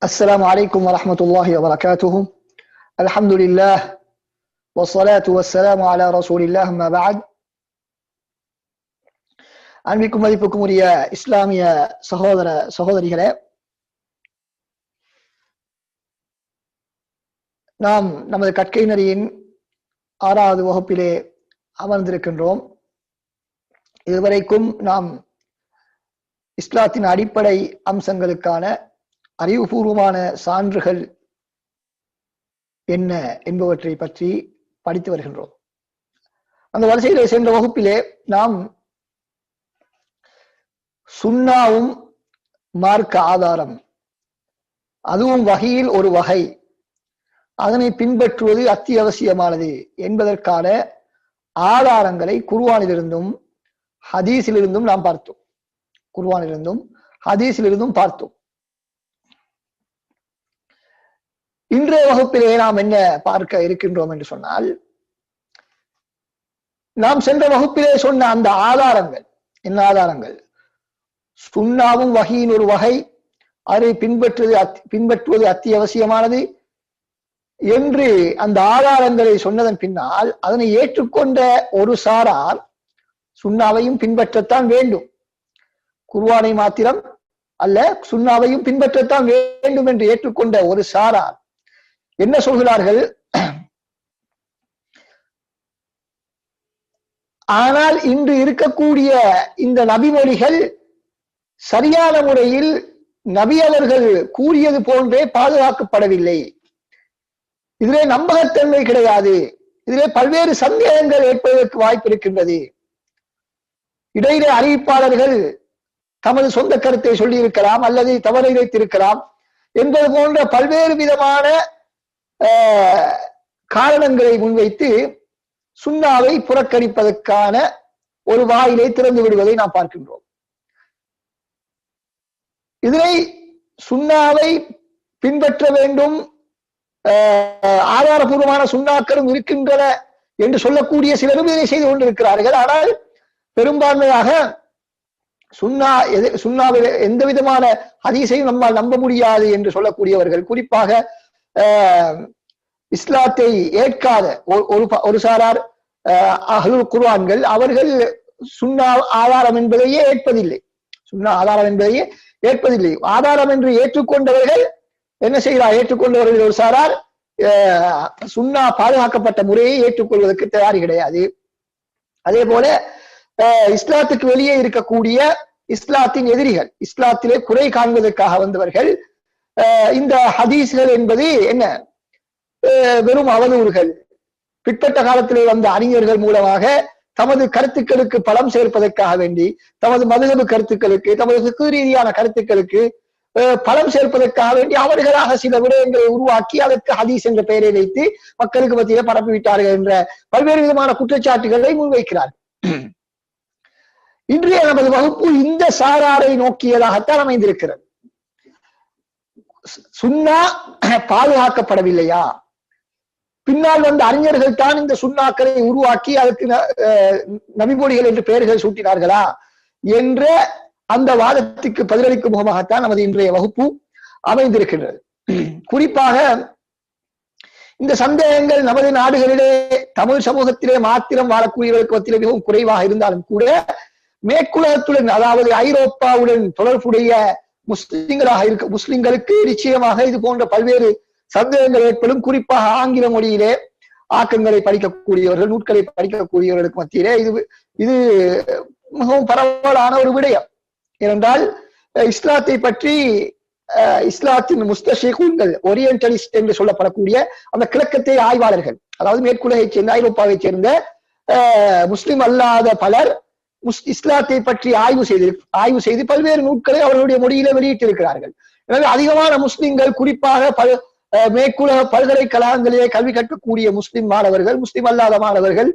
السلام عليكم ورحمة الله وبركاته. الحمد لله والصلاة والسلام على رسول الله ما بعد. அன்பிற்கும் மதிப்புக்கும் உரிய இஸ்லாமிய சகோதரிகளே, நாம் நமது கற்கை நெறியின் 6வது வகுப்பிலே அமர்ந்திருக்கின்றோம். இதுவரைக்கும் நாம் இஸ்லாத்தின் அடிப்படை அம்சங்களுக்கான அறிவுபூர்வமான சான்றுகள் என்ன என்பவற்றை பற்றி படித்து வருகின்றோம். அந்த வரிசையிலே சென்ற வகுப்பிலே நாம் சுன்னாவும் மார்க்க ஆதாரம், அதுவும் வகையில் ஒரு வகை, அதனை பின்பற்றுவது அத்தியாவசியமானது என்பதற்கான ஆதாரங்களை குர்ஆனிலிருந்தும் ஹதீஸிலிருந்தும் நாம் பார்த்தோம். குர்ஆனிலிருந்தும் ஹதீஸிலிருந்தும் பார்த்தோம். இன்றைய வகுப்பிலே நாம் என்ன பார்க்க இருக்கின்றோம் என்று சொன்னால், நாம் சென்ற வகுப்பிலே சொன்ன அந்த ஆதாரங்கள் என்ன ஆதாரங்கள்? சுன்னாவும் வகையின் ஒரு வகை, அதை பின்பற்றுவது அத்தியாவசியமானது என்று அந்த ஆதாரங்களை சொன்னதன் பின்னால் அதனை ஏற்றுக்கொண்ட ஒரு சாரார் சுன்னாவையும் பின்பற்றத்தான் வேண்டும், குர்ஆனை மாத்திரம் அல்ல சுன்னாவையும் பின்பற்றத்தான் வேண்டும் என்று ஏற்றுக்கொண்ட ஒரு சாரார் என்ன சொல்கிறார்கள்? ஆனால் இன்று இருக்கக்கூடிய இந்த நபிமொழிகள் சரியான முறையில் நபி அவர்கள் கூறியது போன்றே பாதுகாக்கப்படவில்லை, இதிலே நம்பகத்தன்மை கிடையாது, இதிலே பல்வேறு சந்தேகங்கள் ஏற்பதற்கு வாய்ப்பு இருக்கின்றது, இடையிலே அறிவிப்பாளர்கள் தமது சொந்த கருத்தை சொல்லி இருக்கலாம் அல்லது தவறு வைத்திருக்கலாம் என்பது போன்ற பல்வேறு விதமான காரணங்களை முன்வைத்து சுன்னாவை புறக்கணிப்பதற்கான ஒரு வாயிலை திறந்து விடுவதை நாம் பார்க்கின்றோம். இதனை சுன்னாவை பின்பற்ற வேண்டும், ஆதாரபூர்வமான சுன்னாக்களும் இருக்கின்றன என்று சொல்லக்கூடிய சிலரும் இதனை செய்து கொண்டிருக்கிறார்கள். ஆனால் பெரும்பான்மையாக சுன்னாவில் எந்த விதமான ஹதீஸையும் நம்மால் நம்ப முடியாது என்று சொல்லக்கூடியவர்கள், குறிப்பாக இஸ்லாத்தை ஏற்காத ஒரு சாரார் அஹ்லுல் குர்ஆன்கள், அவர்கள் சுன்னா ஆதாரம் என்பதையே ஏற்பதில்லை, சுன்னா ஆதாரம் என்பதையே ஏற்பதில்லை. ஆதாரம் என்று ஏற்றுக்கொண்டவர்கள் என்ன செய்கிறார்? ஏற்றுக்கொண்டவர்கள் ஒரு சாரார் சுன்னா பாதுகாக்கப்பட்ட முறையை ஏற்றுக்கொள்வதற்கு தயாரி கிடையாது. அதே போல இஸ்லாத்துக்கு வெளியே இருக்கக்கூடிய இஸ்லாத்தின் எதிரிகள், இஸ்லாத்திலே குறை காண்பதற்காக வந்தவர்கள், இந்த ஹதீஸ்கள் என்பது என்ன, வெறும் அவதூறுகள், பிற்பட்ட காலத்திலே வந்த அறிஞர்கள் மூலமாக தமது கருத்துக்களுக்கு பலம் சேர்ப்பதற்காக வேண்டி, தமது மதுஹப் கருத்துக்களுக்கு, தமது ஃபிக்ஹ் ரீதியான கருத்துக்களுக்கு பலம் சேர்ப்பதற்காக வேண்டி அவர்களாக சில விடயங்களை உருவாக்கி அதற்கு ஹதீஸ் என்ற பெயரை வைத்து மக்களுக்கு மத்தியிலே பரப்பிவிட்டார்கள் என்ற பல்வேறு விதமான குற்றச்சாட்டுகளை முன்வைக்கிறார்கள். இன்றைய நமது வகுப்பு இந்த சாராரை நோக்கியதாகத்தான் அமைந்திருக்கிறது. சுன்னா பாதுகாக்கப்படவில்லையா, பின்னால் வந்த அறிஞர்கள் தான் இந்த சுன்னாக்களை உருவாக்கி அதற்கு நபிமொழிகள் என்று பெயர்கள் சூட்டினார்களா என்ற அந்த வாதத்துக்கு பதிலளிக்கும் முகமாகத்தான் நமது இன்றைய வகுப்பு அமைந்திருக்கின்றது. குறிப்பாக இந்த சந்தேகங்கள் நமது நாடுகளிலே தமிழ் சமூகத்திலே மாத்திரம் வாழக்கூடியவர்களுக்கு மத்தியிலே மிகவும் குறைவாக இருந்தாலும் கூட, மேற்குலகத்துடன் அதாவது ஐரோப்பாவுடன் தொடர்புடைய முஸ்லிம்களுக்கு நிச்சயமாக இது போன்ற பல்வேறு சந்தேகங்கள் ஏற்படும். குறிப்பாக ஆங்கில மொழியிலே ஆக்கங்களை படிக்கக்கூடியவர்கள், நூட்களை படிக்கக்கூடியவர்களுக்கு மத்தியிலே இது மிகவும் பரவலான ஒரு விடயம். ஏனென்றால் இஸ்லாத்தை பற்றி இஸ்லாத்தின் முஸ்தஷிகுன்கள், ஓரியன்டலிஸ்ட் என்று சொல்லப்படக்கூடிய அந்த கிழக்கத்தை ஆய்வாளர்கள், அதாவது மேற்குலகை சேர்ந்த ஐரோப்பாவை சேர்ந்த முஸ்லிம் அல்லாத பலர் இஸ்லாத்தை பற்றி ஆய்வு செய்து பல்வேறு நூட்களை அவர்களுடைய மொழியிலே வெளியிட்டிருக்கிறார்கள். எனவே அதிகமான முஸ்லிம்கள், குறிப்பாக மேற்குலக பல்கலைக்கழகங்களிலே கல்வி கற்கக்கூடிய முஸ்லிம் மாணவர்கள், முஸ்லிம் அல்லாத மாணவர்கள்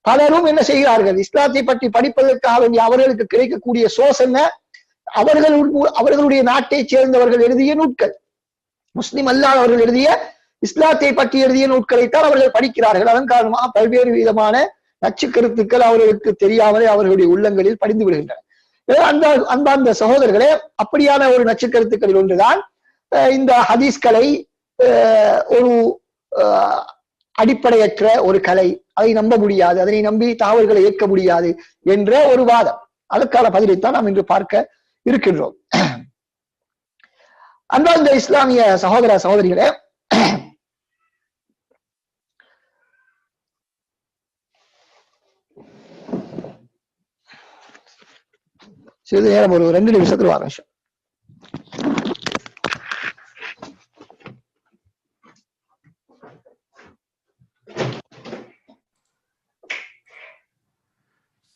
பலரும் என்ன செய்கிறார்கள்? இஸ்லாத்தை பற்றி படிப்பதற்காக வேண்டிய அவர்களுக்கு கிடைக்கக்கூடிய சோர்ஸ் என்ன? அவர்களுடைய நாட்டை சேர்ந்தவர்கள் எழுதிய நூட்கள், முஸ்லிம் அல்லாதவர்கள் எழுதிய இஸ்லாத்தை பற்றி எழுதிய நூட்களைத்தான் அவர்கள் படிக்கிறார்கள். அதன் காரணமாக பல்வேறு விதமான நச்சு கருத்துக்கள் அவர்களுக்கு தெரியாமலே அவர்களுடைய உள்ளங்களில் படிந்து விடுகின்றன. அந்த சகோதரர்களே, அப்படியான ஒரு நச்சு கருத்துக்களில் ஒன்றுதான் இந்த ஹதீஸ்களை ஒரு அடிப்படையற்ற ஒரு கலை, அதை நம்ப முடியாது, அதனை நம்பி தகவல்களை ஏற்க முடியாது என்ற ஒரு வாதம். அதற்கான பதிலைத்தான் நாம் இன்று பார்க்க இருக்கின்றோம். அன்பார்ந்த இஸ்லாமிய சகோதர சகோதரிகளே, சிறிது நேரம் ஒரு 2 நிமிஷத்துல வர விஷயம்.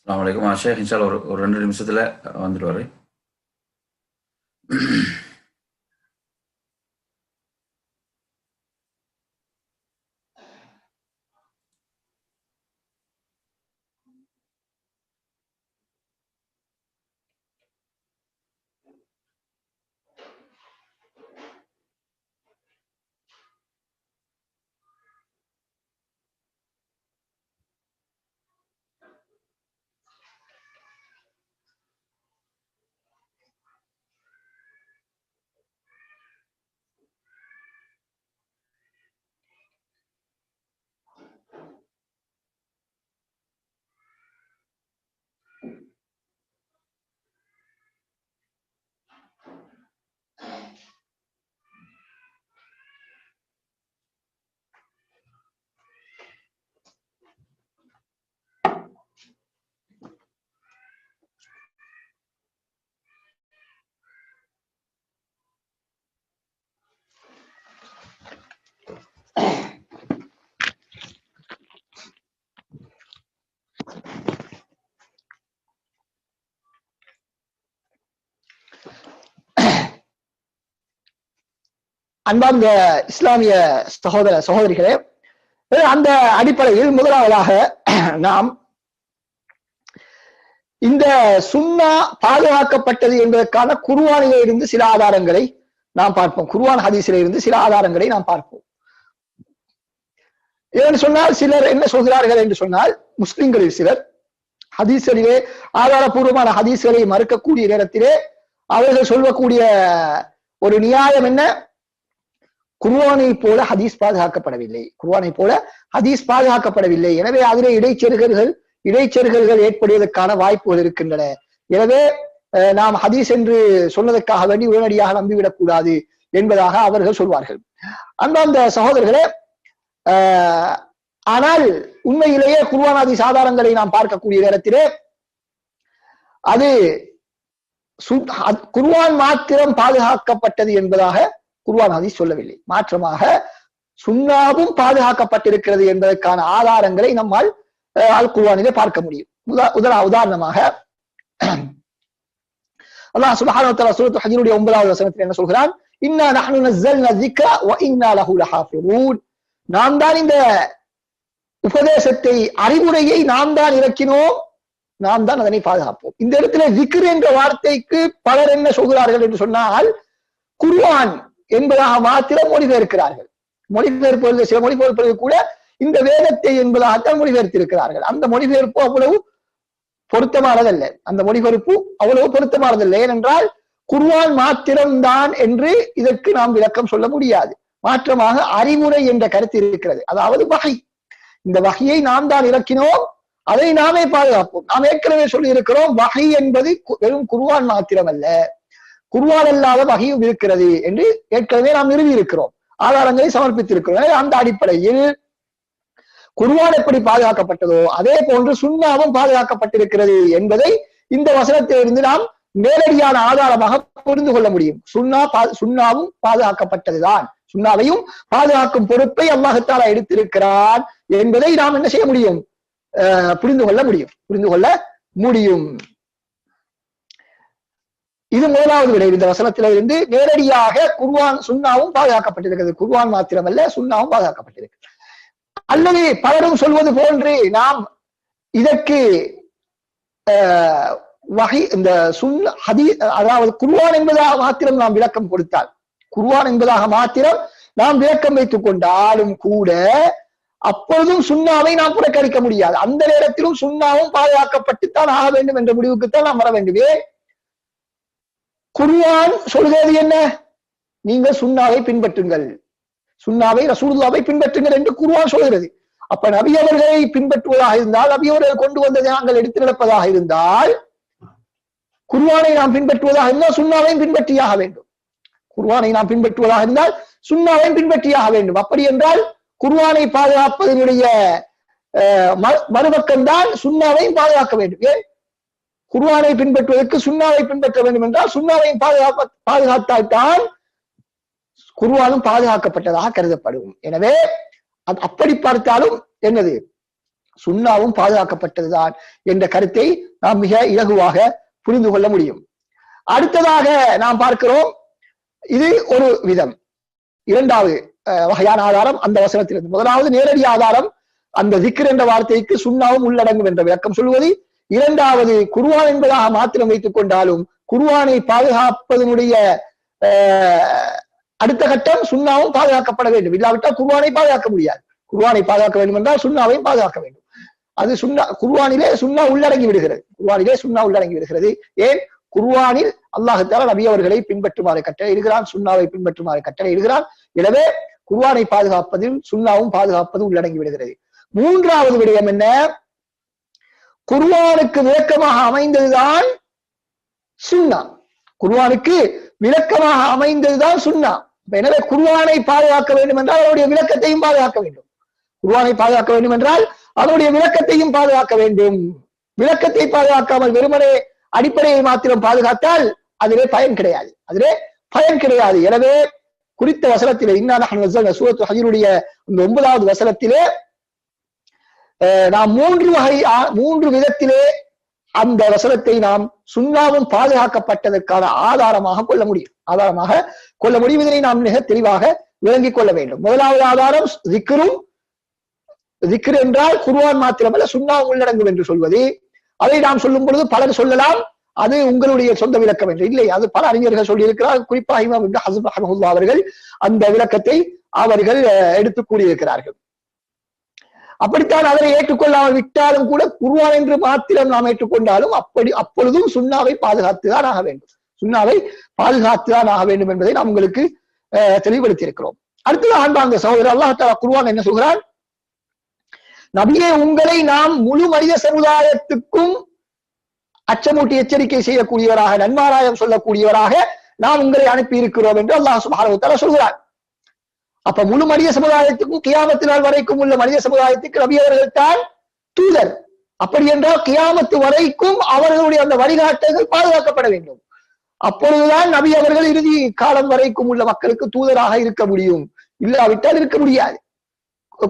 அஸ்ஸலாமு அலைக்கும் ஷேக், இன்ஷால்லா ஒரு 2 நிமிஷத்துல வந்துடுவாரு. அன்பார்ந்த இஸ்லாமிய சகோதர சகோதரிகளே, அந்த அடிப்படையில் முதலாவதாக நாம் இந்த சுன்னா பாதுகாக்கப்பட்டது என்பதற்கான குர்ஆனிலே இருந்து சில ஆதாரங்களை நாம் பார்ப்போம். குர்ஆன் ஹதீஸிலே இருந்து சில ஆதாரங்களை நாம் பார்ப்போம். ஏன்னு சொன்னால், சிலர் என்ன சொல்கிறார்கள் என்று சொன்னால், முஸ்லிம்களில் சிலர் ஹதீஸ்களிலே ஆதாரபூர்வமான ஹதீஸ்களை மறுக்கக்கூடிய நேரத்திலே அவர்கள் சொல்லக்கூடிய ஒரு நியாயம் என்ன? குர்ஆனை போல ஹதீஸ் பாதுகாக்கப்படவில்லை, குர்ஆனை போல ஹதீஸ் பாதுகாக்கப்படவில்லை, எனவே அதிலே இடைச்செருகல்கள் ஏற்படுவதற்கான வாய்ப்புகள் இருக்கின்றன. எனவே நாம் ஹதீஸ் என்று சொன்னதற்காக வேண்டி உடனடியாக நம்பிவிடக் கூடாது என்பதாக அவர்கள் சொல்வார்கள். அன்பார்ந்த சகோதரர்களே, ஆனால் உண்மையிலேயே குர்ஆன் ஹதீஸ் ஆதாரங்களை நாம் பார்க்கக்கூடிய நேரத்திலே அது குர்ஆன் மாத்திரம் பாதுகாக்கப்பட்டது என்பதாக குர்ஆன் ஹதீஸ் சொல்லவில்லை. மாற்றமாக சுன்னாவும் பாதுகாக்கப்பட்டிருக்கிறது என்பதற்கான ஆதாரங்களை நம்மால் அல் குர்ஆனிலே பார்க்க முடியும். உதாரணமாக அல்லாஹ் சுப்ஹானஹு வ தஆலா சூரத்துல் ஹஜ்ருடைய 9வது வசனத்தில் என்ன சொல்கிறான்? இன்னா நஹ்னு நஸல்னா ذிக்ர வ இன்னா லஹு லஹாஃபிரூன். நாம் தான் இந்த உபதேசத்தை, அறிவுரையை நாம் தான் இறக்கினோம், நாம் தான் அதனை பாதுகாப்போம். இந்த இடத்துல ذிக்ர் என்ற வார்த்தைக்கு பலர் என்ன சொல்கிறார்கள் என்று சொன்னால், குர்ஆன் என்பதாக மாத்திரம் மொழிபெயர்க்கிறார்கள். மொழிபெயர்ப்பவர்கள் சில மொழிபெயர்ப்பவர்கள் கூட இந்த வேதத்தை என்பதாகத்தான் மொழிபெயர்த்திருக்கிறார்கள். அந்த மொழிபெயர்ப்பு அவ்வளவு பொருத்தமானதல்ல. அந்த மொழிபெயர்ப்பு அவ்வளவு பொருத்தமானதல்ல. ஏனென்றால் குர்ஆன் மாத்திரம்தான் என்று இதற்கு நாம் விளக்கம் சொல்ல முடியாது. மாற்றமாக அறிவுரை என்ற கருத்து இருக்கிறது. அதாவது வஹி, இந்த வஹியை நாம் தான் இறக்கினோம், அதை நாமே பாதுகாப்போம். நாம் ஏற்கனவே சொல்லி இருக்கிறோம், வஹி என்பது வெறும் குர்ஆன் மாத்திரம் அல்ல, குர்ஆன் அல்லாத வஹியும் இருக்கிறது என்று ஏற்கனவே நாம் நிறுவி இருக்கிறோம், ஆதாரங்களை சமர்ப்பித்திருக்கிறோம். அந்த அடிப்படையில் குர்ஆன் எப்படி பாதுகாக்கப்பட்டதோ அதே போன்று சுன்னாவும் பாதுகாக்கப்பட்டிருக்கிறது என்பதை இந்த வசனத்திலிருந்து நாம் நேரடியான ஆதாரமாக புரிந்து கொள்ள முடியும். சுன்னாவும் பாதுகாக்கப்பட்டதுதான், சுன்னாவையும் பாதுகாக்கும் பொறுப்பை அல்லாஹ் தஆலா எடுத்திருக்கிறான் என்பதை நாம் என்ன செய்ய முடியும்? புரிந்து கொள்ள முடியும். இது முதலாவது விடை. இந்த வசனத்திலிருந்து நேரடியாக குர்ஆன் சுன்னாவும் பாதுகாக்கப்பட்டிருக்கிறது, குர்ஆன் மாத்திரமல்ல சுன்னாவும் பாதுகாக்கப்பட்டிருக்கு. அல்லது பலரும் சொல்வது போன்று நாம் இதற்கு வகை இந்த அதாவது குர்ஆன் என்பதாக மாத்திரம் நாம் விளக்கம் கொடுத்தால், குர்ஆன் என்பதாக மாத்திரம் நாம் விளக்கம் வைத்துக் கொண்டாலும் கூட அப்பொழுதும் சுன்னாவை நாம் புறக்கணிக்க முடியாது. அந்த நேரத்திலும் சுன்னாவும் பாதுகாக்கப்பட்டுத்தான் ஆக வேண்டும் என்ற முடிவுக்குத்தான் நாம் வர வேண்டுமே. குர்ஆன் சொல்கிறது என்ன? நீங்கள் சுன்னாவை பின்பற்றுங்கள், சுன்னாவை ரசூலுல்லாவை பின்பற்றுங்கள் என்று குர்ஆன் சொல்கிறது. அப்ப நபி அவர்களை பின்பற்றுவதாக இருந்தால், நபி அவர்கள் கொண்டு வந்ததை நாங்கள் எடுத்து நடப்பதாக இருந்தால், குர்ஆனை நாம் பின்பற்றுவதாக இருந்தால் சுன்னாவையும் பின்பற்றியாக வேண்டும். குர்ஆனை நாம் பின்பற்றுவதாக இருந்தால் சுன்னாவையும் பின்பற்றியாக வேண்டும். அப்படி என்றால் குர்ஆனை பாதுகாப்பதனுடைய மறுபக்கம்தான் சுன்னாவையும் பாதுகாக்க வேண்டும். ஏன்? குர்ஆனை பின்பற்றுவதற்கு சுன்னாவை பின்பற்ற வேண்டும் என்றால் சுன்னாவையும் பாதுகாத்தால்தான் குர்ஆனும் பாதுகாக்கப்பட்டதாக கருதப்படும். எனவே அப்படி பார்த்தாலும் என்னது, சுன்னாவும் பாதுகாக்கப்பட்டதுதான் என்ற கருத்தை நாம் மிக இலகுவாக புரிந்து கொள்ள முடியும். அடுத்ததாக நாம் பார்க்கிறோம், இது ஒரு விதம். இரண்டாவது வகையான ஆதாரம் அந்த வசனத்திலிருந்து. முதலாவது நேரடி ஆதாரம் அந்த திக்ர் என்ற வார்த்தைக்கு சுன்னாவும் உள்ளடங்கும் என்ற விளக்கம் சொல்வது. இரண்டாவது குர்ஆன் என்பதாக மாத்திரம் வைத்துக் கொண்டாலும் குர்ஆனை பாதுகாப்பதனுடைய அடுத்த கட்டம் சுன்னாவும் பாதுகாக்கப்பட வேண்டும். இல்லாவிட்டால் குர்ஆனை பாதுகாக்க முடியாது. குர்ஆனை பாதுகாக்க வேண்டும் என்றால் சுன்னாவையும் பாதுகாக்க வேண்டும். அது சுன்னா, குர்ஆனிலே சுன்னா உள்ளடங்கி விடுகிறது. குர்ஆனிலே சுன்னா உள்ளடங்கி விடுகிறது. ஏன்? குர்ஆனில் அல்லாஹ் தஆலா நபி அவர்களை பின்பற்றுமாறு கட்டளை இடுகிறான், சுன்னாவை பின்பற்றுமாறு கட்டளை இடுகிறான். எனவே குர்ஆனை பாதுகாப்பதில் சுன்னாவும் பாதுகாப்பது உள்ளடங்கி விடுகிறது. மூன்றாவது விடயம் என்ன? குர்ஆனுக்கு விளக்கமாக அமைந்ததுதான் சுன்னா. குர்ஆனுக்கு விளக்கமாக அமைந்ததுதான் சுன்னா. எனவே குர்ஆனை பாதுகாக்க வேண்டும் என்றால் அவருடைய விளக்கத்தையும் பாதுகாக்க வேண்டும். குர்ஆனை பாதுகாக்க வேண்டும் என்றால் அதனுடைய விளக்கத்தையும் பாதுகாக்க வேண்டும். விளக்கத்தை பாதுகாக்காமல் வெறுமனே அடிப்படையை மாத்திரம் பாதுகாத்தால் அதிலே பயன் கிடையாது, அதிலே பயன் கிடையாது. எனவே குறித்த வசனத்திலே இன்னா நஹ்னு நஸல்னா சூரத்துல் ஹஜ்ருடைய இந்த 9வது வசனத்திலே நாம் மூன்று விதத்திலே அந்த வசனத்தை நாம் சுன்னாவும் பாதுகாக்கப்பட்டதற்கான ஆதாரமாக கொள்ள முடியும். இதனை நாம் மிக தெளிவாக விளங்கிக் கொள்ள வேண்டும். முதலாவது ஆதாரம் திக்ரும். திக்ர் என்றால் குர்ஆன் மாத்திரமல்ல சுன்னாவும் உள்ளடங்கும் என்று சொல்வது. அதை நாம் சொல்லும் பொழுது பலர் சொல்லலாம் அது உங்களுடைய சொந்த விளக்கம் என்று. இல்லை, அது பல அறிஞர்கள் சொல்லி இருக்கிறார். குறிப்பாக இமாம் இப்னு ஹஸம் ரஹ்மத்துல்லாஹி அவர்கள் அந்த விளக்கத்தை அவர்கள் எடுத்து கூறியிருக்கிறார்கள். அப்படித்தான் அதனை ஏற்றுக்கொள்ளாமல் விட்டாலும் கூட குர்ஆன் என்று மாத்திரம் நாம் ஏற்றுக்கொண்டாலும் அப்பொழுதும் சுன்னாவை பாதுகாத்துதான் ஆக வேண்டும். சுன்னாவை பாதுகாத்துதான் ஆக வேண்டும் என்பதை நாம் உங்களுக்கு தெளிவுபடுத்தி இருக்கிறோம். அடுத்தது அன்பார்ந்த சகோதரர், அல்லாஹ் தஆலா குர்ஆன் என்ன சொல்கிறான்? நபியே, உங்களை நாம் முழு மனித சமுதாயத்துக்கும் அச்சமூட்டி எச்சரிக்கை செய்யக்கூடியவராக, நன்மாராயம் சொல்லக்கூடியவராக நாம் உங்களை அனுப்பி இருக்கிறோம் என்று அல்லாஹ் சுப்ஹானஹு வ தஆலா சொல்கிறார். அப்ப முழு மனித சமுதாயத்துக்கும் கியாமத்து நாள் வரைக்கும் உள்ள மனித சமுதாயத்துக்கு நபி அவர்கள் தான் தூதர். அப்படி என்றால் கியாமத்து வரைக்கும் அவர்களுடைய அந்த வழிகாட்டுகள் பாதுகாக்கப்பட வேண்டும். அப்பொழுதுதான் நபி அவர்கள் இறுதி காலம் வரைக்கும் உள்ள மக்களுக்கு தூதராக இருக்க முடியும். இல்லாவிட்டால் இருக்க முடியாது.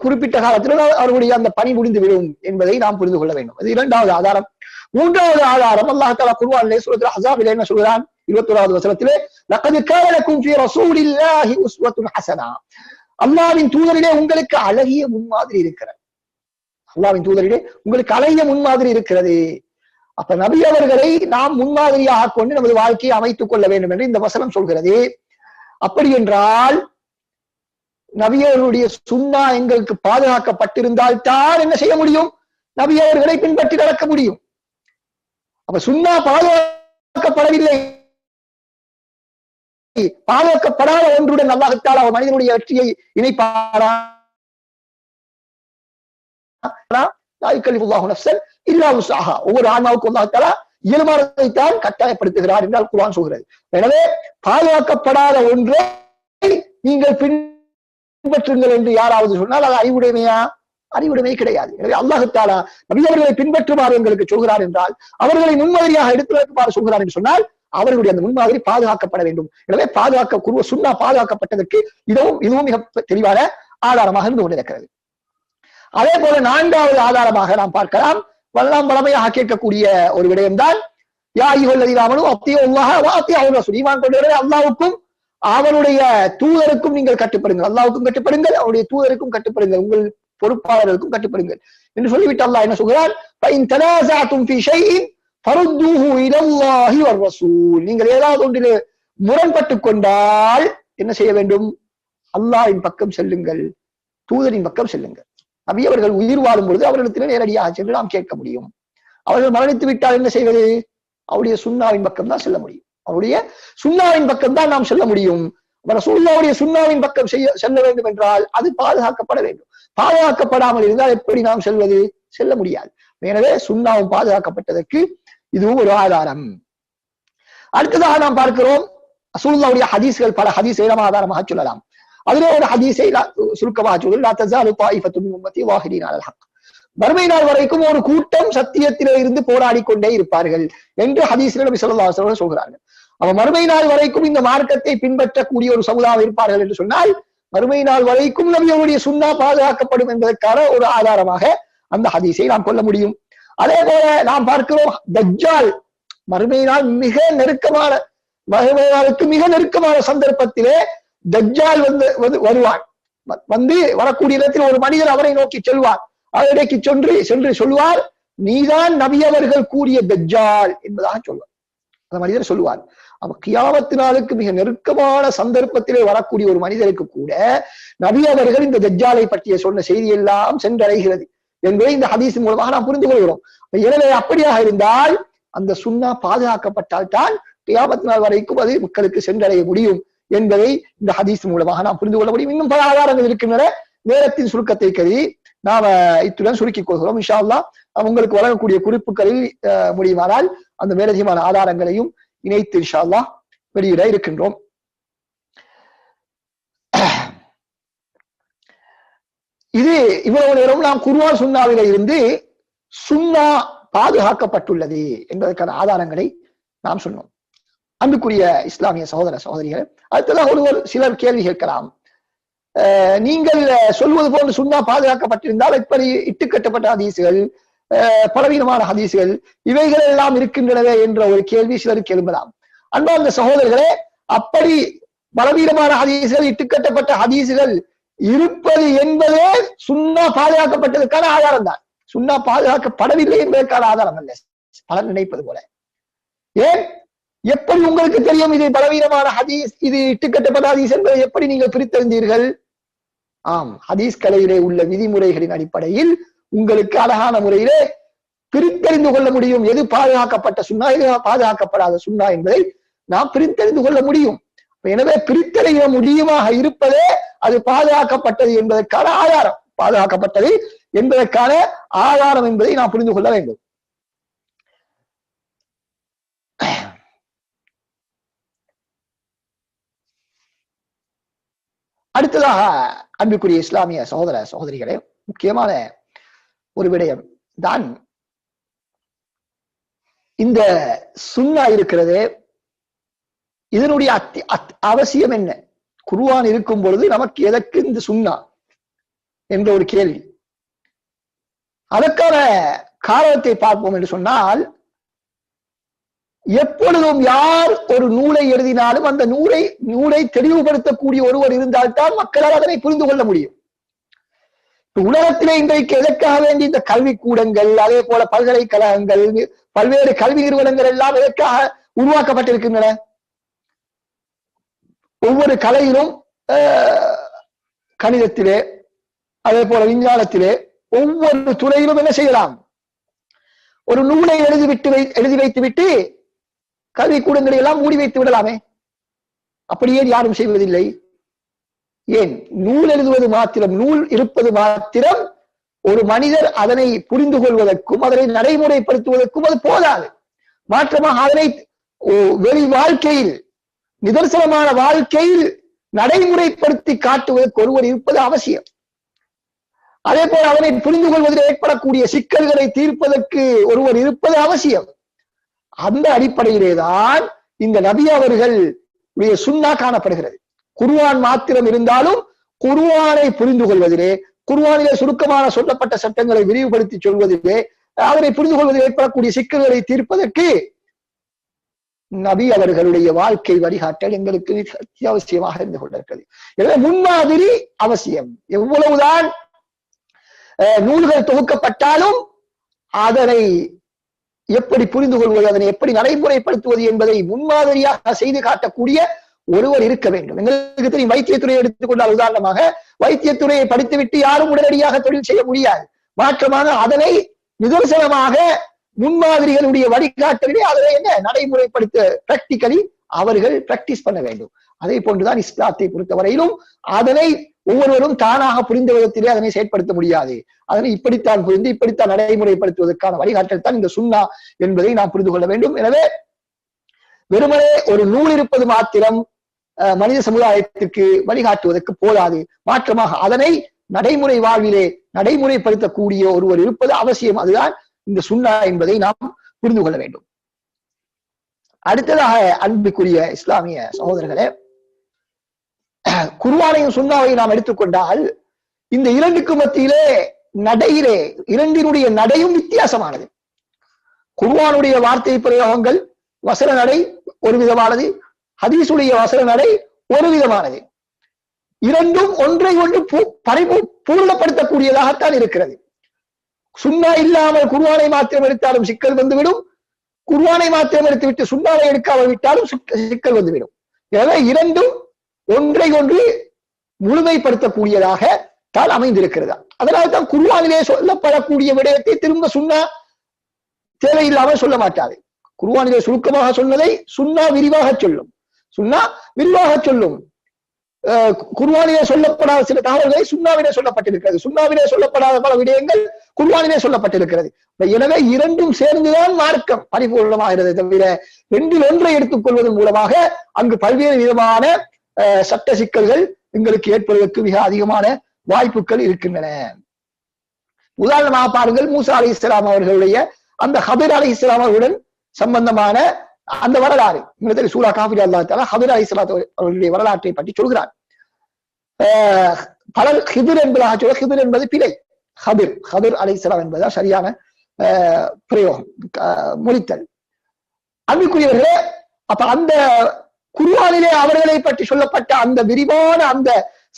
குறிப்பிட்ட காலத்தில் அவர்களுடைய அந்த பணி முடிந்துவிடும் என்பதை நாம் புரிந்து கொள்ள வேண்டும். அது இரண்டாவது ஆதாரம். மூன்றாவது ஆதாரம் அல்லாஹ் தஆலா குர்ஆனிலே சூரத்துல் அஹ்ஸாபிலே என்ன சொல்கிறான்? 21வது வசனத்திலே லகத் கான லக்கும் ஃபீ ரசூலில்லாஹி உஸ்வத்துன் ஹஸனா. அல்லாஹ்வின் தூதரிலே உங்களுக்கு அழகிய முன்மாதிரி இருக்கிறது. அல்லாஹ்வின் தூதரிலே உங்களுக்கு அழகிய முன்மாதிரி இருக்கிறது. அப்ப நபி அவர்களை நாம் முன்மாதிரியாக கொண்டு நமது வாழ்க்கையை அமைத்துக் கொள்ள வேண்டும் என்று இந்த வசனம் சொல்கிறது. அப்படி என்றால் நபி அவர்களுடைய சுன்னா எங்களுக்கு பாதுகாக்கப்பட்டிருந்தால் தான் என்ன செய்ய முடியும்? நபி அவர்களை பின்பற்றி நடக்க முடியும். அப்ப சுன்னா பாதுகாக்கப்படவில்லை, பாதுகாக்கப்படாத ஒன்றுடன் அல்லாஹ் தஆலா மனிதனுடைய வெற்றியை இணைப்பாரா? ஒவ்வொரு ஆன்மாவுக்கும் அல்லாஹ் தஆலா இயல்பானதைத்தான் கட்டாயப்படுத்துகிறார் என்றால் குர்ஆன் சொல்கிறது. எனவே பாதுகாக்கப்படாத ஒன்றை நீங்கள் பின்பற்றுங்கள் என்று யாராவது சொன்னால் அது அறிவுடைமையா? அறிவுடைமை கிடையாது. எனவே அல்லாஹ் தஆலா நபி அவர்களை பின்பற்றுமாறு எங்களுக்கு சொல்கிறார் என்றால், அவர்களை முன்மாதிரியாக எடுத்து வைக்குமாறு சொல்கிறார் என்று சொன்னால் அவர்களுடைய அந்த முன்மாதிரி பாதுகாக்கப்பட வேண்டும். எனவே சுன்னா பாதுகாக்கப்பட்டதற்கு இதுவும் மிக தெளிவான ஆதாரமாக இருந்து கொண்டிருக்கிறது. அதே போல நான்காவது ஆதாரமாக நாம் பார்க்கலாம், வல்லாம் வளமையாக கேட்கக்கூடிய ஒரு விடயம்தான் யா அய்யுஹல்லதீன ஆமனூ அத்தீஉல்லாஹ வ அத்தீஉர் ரசூல். ஈமான் கொண்டவர்களே, அல்லாஹ்வுக்கும் அவனுடைய தூதருக்கும் நீங்கள் கட்டுப்படுங்கள். அல்லாஹ்வுக்கும் கட்டுப்படுங்கள், அவருடைய தூதருக்கும் கட்டுப்படுங்கள், உங்கள் பொறுப்பாளர்களுக்கும் கட்டுப்படுங்கள் என்று சொல்லிவிட்டு அல்லாஹ் என்ன சொல்கிறார்? ஃபஇன் தனாஸஅதும் ஃபீ ஷைஇன் ஃபருத்தூஹு இலல்லாஹி வர் ரசூல். நீங்கள் ஏதாவது ஒன்றிலே முரண்பட்டு கொண்டால் என்ன செய்ய வேண்டும்? அல்லாஹ்வின் பக்கம் செல்லுங்கள், தூதரின் பக்கம் செல்லுங்கள். நபி அவர்கள் உயிர் வாழும் பொழுது அவர்களிடத்திலே நேரடியாக சென்று நாம் கேட்க முடியும். அவர்கள் மரணித்து விட்டால் என்ன செய்வது? அவருடைய சுன்னாவின் பக்கம் தான் செல்ல முடியும். அவருடைய சுன்னாவின் பக்கம் தான் நாம் செல்ல முடியும். ரசூலுல்லாஹ்வுடைய சுன்னாவின் பக்கம் செல்ல வேண்டும் என்றால் அது பாதுகாக்கப்பட வேண்டும். பாதுகாக்கப்படாமல் இருந்தால் எப்படி நாம் செல்ல முடியாது. எனவே சுன்னாவும் பாதுகாக்கப்பட்டதற்கு இதுவும் ஒரு ஆதாரம். அடுத்ததாக நாம் பார்க்கிறோம் ரசூலுல்லாஹ்வுடைய ஹதீஸ்கள், பல ஹதீஸை நாம் ஆதாரமாக சொல்லலாம். அதிலே ஒரு ஹதீஸை சுருக்கமாக சொல்லுங்கள். லா தஸாலு தாயிஃபத்து மின் உம்மத்தி வாஹிதீன அலல் ஹக். மறுமை நாள் வரைக்கும் ஒரு கூட்டம் சத்தியத்திலே இருந்து போராடி கொண்டே இருப்பார்கள் என்று ஹதீஸில் நபி ஸல்லல்லாஹு அலைஹி வஸல்லம் சொல்கிறார்கள். அவன் மறுமை நாள் வரைக்கும் இந்த மார்க்கத்தை பின்பற்றக்கூடிய ஒரு சமுதாயம் இருப்பார்கள் என்று சொன்னால் மறுமை நாள் வரைக்கும் நபியுடைய சுன்னா பாதுகாக்கப்படும் என்பதற்கான ஒரு ஆதாரமாக அந்த ஹதீஸை நாம் கொள்ள முடியும். அதே போல நாம் பார்க்கிறோம் தஜ்ஜால் மறுமை நாள் மறுமை நாளுக்கு மிக நெருக்கமான சந்தர்ப்பத்திலே தஜ்ஜால் வருவான். வரக்கூடிய இடத்தில் ஒரு மனிதர் அவரை நோக்கி செல்வார். அவரிடைக்கு சென்று சொல்லுவார், நீதான் நபி அவர்கள் கூறிய தஜ்ஜால் என்பதாக சொல்வார். அந்த மனிதர் சொல்லுவார். அப்ப கியாமத்து நாளுக்கு மிக நெருக்கமான சந்தர்ப்பத்திலே வரக்கூடிய ஒரு மனிதருக்கு கூட நபி அவர்கள் இந்த தஜ்ஜாலை பற்றிய சொன்ன செய்தி எல்லாம் சென்றடைகிறது என்பதை இந்த ஹதீஸ் மூலமாக நாம் புரிந்து கொள்கிறோம். எனவே அப்படியாக இருந்தால் அந்த சுன்னா பாதுகாக்கப்பட்டால் தான் கியாமத்து நாள் வரைக்கும் அது மக்களுக்கு சென்றடைய முடியும் என்பதை இந்த ஹதீஸ் மூலமாக நாம் புரிந்து கொள்ள முடியும். இன்னும் பல ஆதாரங்கள் இருக்கின்றன. நேரத்தின் சுருக்கத்தை கருதி நாம இத்துடன் சுருக்கிக் கொள்கிறோம். இன்ஷா அல்லாஹ் உங்களுக்கு வழங்கக்கூடிய குறிப்புகளில் முடியுமானால் அந்த மேலதிகமான ஆதாரங்களையும் இணைத்து இன்ஷா அல்லாஹ் வெளியிட இருக்கின்றோம். இது இவ்வளவு நேரம் நாம் குர்ஆன் சுன்னாவில இருந்து சுன்னா பாதுகாக்கப்பட்டுள்ளது என்பதற்கான ஆதாரங்களை நாம் சொன்னோம். அன்புக்குரிய இஸ்லாமிய சகோதர சகோதரிகள், அடுத்ததாக சிலர் கேள்வி கேட்கலாம். நீங்கள் சொல்வது போன்று சுன்னா பாதுகாக்கப்பட்டிருந்தால் இப்படி இட்டுக்கட்டப்பட்ட ஹதீசுகள், பலவீனமான ஹதீசுகள் இவைகள் எல்லாம் இருக்கின்றனவே என்ற ஒரு கேள்வி சிலருக்கு எழும்பலாம். அன்பார்ந்த சகோதரர்களே, அப்படி பலவீனமான ஹதீசுகள், இட்டுக்கட்டப்பட்ட ஹதீசுகள் இருப்பது என்பதே சுன்னா பாதுகாக்கப்பட்டதற்கான ஆதாரம் தான். சுன்னா பாதுகாக்கப்படவில்லை என்பதற்கான ஆதாரம் அல்ல பலர் நினைப்பது போல. ஏன், எப்படி உங்களுக்கு தெரியும் இது பலவீனமான ஹதீஸ், இது இட்டுக்கட்டப்பட்ட ஹதீஸ் என்பதை எப்படி நீங்கள் பிரித்தறிந்தீர்கள்? ஆம், ஹதீஸ் கலையிலே உள்ள விதிமுறைகளின் அடிப்படையில் உங்களுக்கு அழகான முறையிலே பிரித்தறிந்து கொள்ள முடியும். எது பாதுகாக்கப்பட்ட சுன்னா, எது பாதுகாக்கப்படாத சுன்னா என்பதை நாம் பிரித்தறிந்து கொள்ள முடியும். எனவே பிரித்தறிய முடியுமாக இருப்பதே அது பாதுகாக்கப்பட்டது என்பதற்கான ஆதாரம், பாதுகாக்கப்பட்டது என்பதற்கான ஆதாரம் என்பதை நாம் புரிந்து கொள்ள வேண்டும். அடுத்ததாக அன்புக்குரிய இஸ்லாமிய சகோதர சகோதரிகளே, முக்கியமான ஒரு விடயம் தான் இந்த சுன்னா இருக்கிறது. இதனுடைய அவசியம் என்ன? குர்ஆன் இருக்கும் பொழுது நமக்கு எதற்கு இந்த சுன்னா என்ற ஒரு கேள்வி. அதற்கான காரணத்தை பார்ப்போம் என்று சொன்னால், எப்பொழுதும் யார் ஒரு நூலை எழுதினாலும் அந்த நூலை தெளிவுபடுத்தக்கூடிய ஒருவர் இருந்தால்தான் மக்களால் அதனை புரிந்து கொள்ள முடியும். உலகத்திலே இன்றைக்கு எதற்காக வேண்டி இந்த கல்வி கூடங்கள், அதே போல பல்கலைக்கழகங்கள், பல்வேறு கல்வி நிறுவனங்கள் எல்லாம் எதற்காக உருவாக்கப்பட்டிருக்கின்றன? ஒவ்வொரு கலையிலும், கணிதத்திலே, அதே போல விஞ்ஞானத்திலே, ஒவ்வொரு துறையிலும் என்ன செய்யலாம்? ஒரு நூலை எழுதி வைத்து விட்டு கல்வி கூடங்களை எல்லாம் மூடி வைத்து விடலாமே. அப்படியே யாரும் செய்வதில்லை. ஏன்? நூல் எழுதுவது மாத்திரம், நூல் இருப்பது மாத்திரம் ஒரு மனிதர் அதனை புரிந்து கொள்வதற்கும் அதனை நடைமுறைப்படுத்துவதற்கும் அது போதாது. மாற்றமாக அதனை வெளி வாழ்க்கையில், நிதர்சனமான வாழ்க்கையில் நடைமுறைப்படுத்தி காட்டுவதற்கு ஒருவர் இருப்பது அவசியம். அதே போல அதனை புரிந்து கொள்வதில் ஏற்படக்கூடிய சிக்கல்களை தீர்ப்பதற்கு ஒருவர் இருப்பது அவசியம். அந்த அடிப்படையிலேதான் இந்த நபி அவர்களுடைய சுன்னா காணப்படுகிறது. குர்ஆன் மாத்திரம் இருந்தாலும் குர்ஆனை புரிந்து கொள்வதிலே, குர்ஆனிலே சுருக்கமான சொல்லப்பட்ட சட்டங்களை விரிவுபடுத்தி சொல்வதிலே, அதனை புரிந்து கொள்வதில் ஏற்படக்கூடிய சிக்கல்களை தீர்ப்பதற்கு நபி அவர்களுடைய வாழ்க்கை வழிகாட்டல் எங்களுக்கு அத்தியாவசியமாக இருந்து கொண்டிருக்கிறது. எனவே முன்மாதிரி அவசியம். எவ்வளவுதான் நூல்கள் தொகுக்கப்பட்டாலும் அதனை எப்படி புரிந்து கொள்வது, அதனை எப்படி நடைமுறைப்படுத்துவது என்பதை முன்மாதிரியாக செய்து காட்டக்கூடிய ஒருவர் இருக்க வேண்டும். எங்களுக்கு தெரியும், வைத்தியத்துறையை எடுத்துக்கொண்டால் உதாரணமாக, வைத்தியத்துறையை படித்துவிட்டு யாரும் உடனடியாக தொழில் செய்ய முடியாது. மாற்றமாக அதனை நிதர்சனமாக முன்மாதிரிகளுடைய வழிகாட்டலிலே அதனை என்ன நடைமுறைப்படுத்த பிராக்டிக்கலி அவர்கள் பிராக்டிஸ் பண்ண வேண்டும். அதே போன்றுதான் இஸ்லாத்தை பொறுத்தவரையிலும் அதனை ஒவ்வொருவரும் தானாக புரிந்த விதத்திலே அதனை செயற்படுத்த முடியாது. அதனை இப்படித்தான் புரிந்து இப்படித்தான் நடைமுறைப்படுத்துவதற்கான வழிகாட்டல் தான் இந்த சுன்னா என்பதை நாம் புரிந்து கொள்ள வேண்டும். எனவே வெறுமனே ஒரு நூல் இருப்பது மாத்திரம் மனித சமுதாயத்திற்கு வழிகாட்டுவதற்கு போதாது. மாற்றமாக அதனை நடைமுறை வாழ்விலே நடைமுறைப்படுத்தக்கூடிய ஒருவர் இருப்பது அவசியம். அதுதான் இந்த சுன்னா என்பதை நாம் புரிந்து கொள்ள வேண்டும். அடுத்ததாக அன்புக்குரிய இஸ்லாமிய சகோதரர்களே, குர்ஆனையும் சுன்னாவையும் நாம் எடுத்துக்கொண்டால் இந்த இரண்டுக்கு மத்தியிலே நடையிலே இரண்டினுடைய நடையும் வித்தியாசமானது. குர்ஆனுடைய வார்த்தை பிரயோகங்கள் வசன நடை ஒரு விதமானது, ஹதீஸுடைய வசன நடை ஒரு விதமானது. இரண்டும் ஒன்றை ஒன்று பூர்ணப்படுத்தக்கூடியதாகத்தான் இருக்கிறது. சுன்னா இல்லாமல் குர்ஆனை மாத்திரம் எடுத்தாலும் சிக்கல் வந்துவிடும், குர்ஆனை மாத்திரம் எடுத்துவிட்டு சுன்னாவை எடுக்காமல் விட்டாலும் சிக்கல் வந்துவிடும். எனவே இரண்டும் ஒன்றை ஒன்று முழுமைப்படுத்தக்கூடியதாக தான் அமைந்திருக்கிறது. அதனால்தான் குர்ஆனிலே சொல்லப்படக்கூடிய விடயத்தை திரும்ப சுன்னா தேவையில்லாமல் சொல்ல மாட்டாது. குர்ஆனிலே சுருக்கமாக சொன்னதை சுன்னா விரிவாக சொல்லும். சுன்னா விரிவாக சொல்லும். குர்ஆனிலே சொல்லப்படாத சில தகவல்களை சுன்னாவிலே சொல்லப்பட்டிருக்கிறது, சுன்னாவிலே சொல்லப்படாத பல விடயங்கள் குர்ஆனிலே சொல்லப்பட்டிருக்கிறது. எனவே இரண்டும் சேர்ந்துதான் மார்க்கம் பரிபூர்ணமாகிறது. தவிர ரெண்டில் ஒன்றை எடுத்துக் கொள்வதன் மூலமாக அங்கு பல்வேறு விதமான சட்ட சிக்கல்கள் எங்களுக்கு ஏற்படுவதற்கு மிக அதிகமான வாய்ப்புகள் இருக்கின்றன. உதாரணமாக பாருங்கள், மூசா அலைஹிஸ்ஸலாம் அவர்களுடைய அந்த ஹபிர் அலைஹிஸ்ஸலாம் அவர்களுடன் சம்பந்தமான அந்த வரலாறு சூரா காஃபிர் அல்லாஹ் தஆலா ஹபிர் அலைஹிஸ்ஸலாம் அவர்களுடைய வரலாற்றை பற்றி சொல்கிறார். பலர் ஹிபிர் என்பதாக சொல்ல, ஹிபிர் என்பது பிழை, ஹபிர் அலைஹிஸ்ஸலாம் என்பதா சரியான பிரயோகம், மொழித்தல். அன்புக்குரியவர்களே, அப்ப அந்த குர்ஆனிலே அவர்களை பற்றி சொல்லப்பட்ட அந்த விரிவான அந்த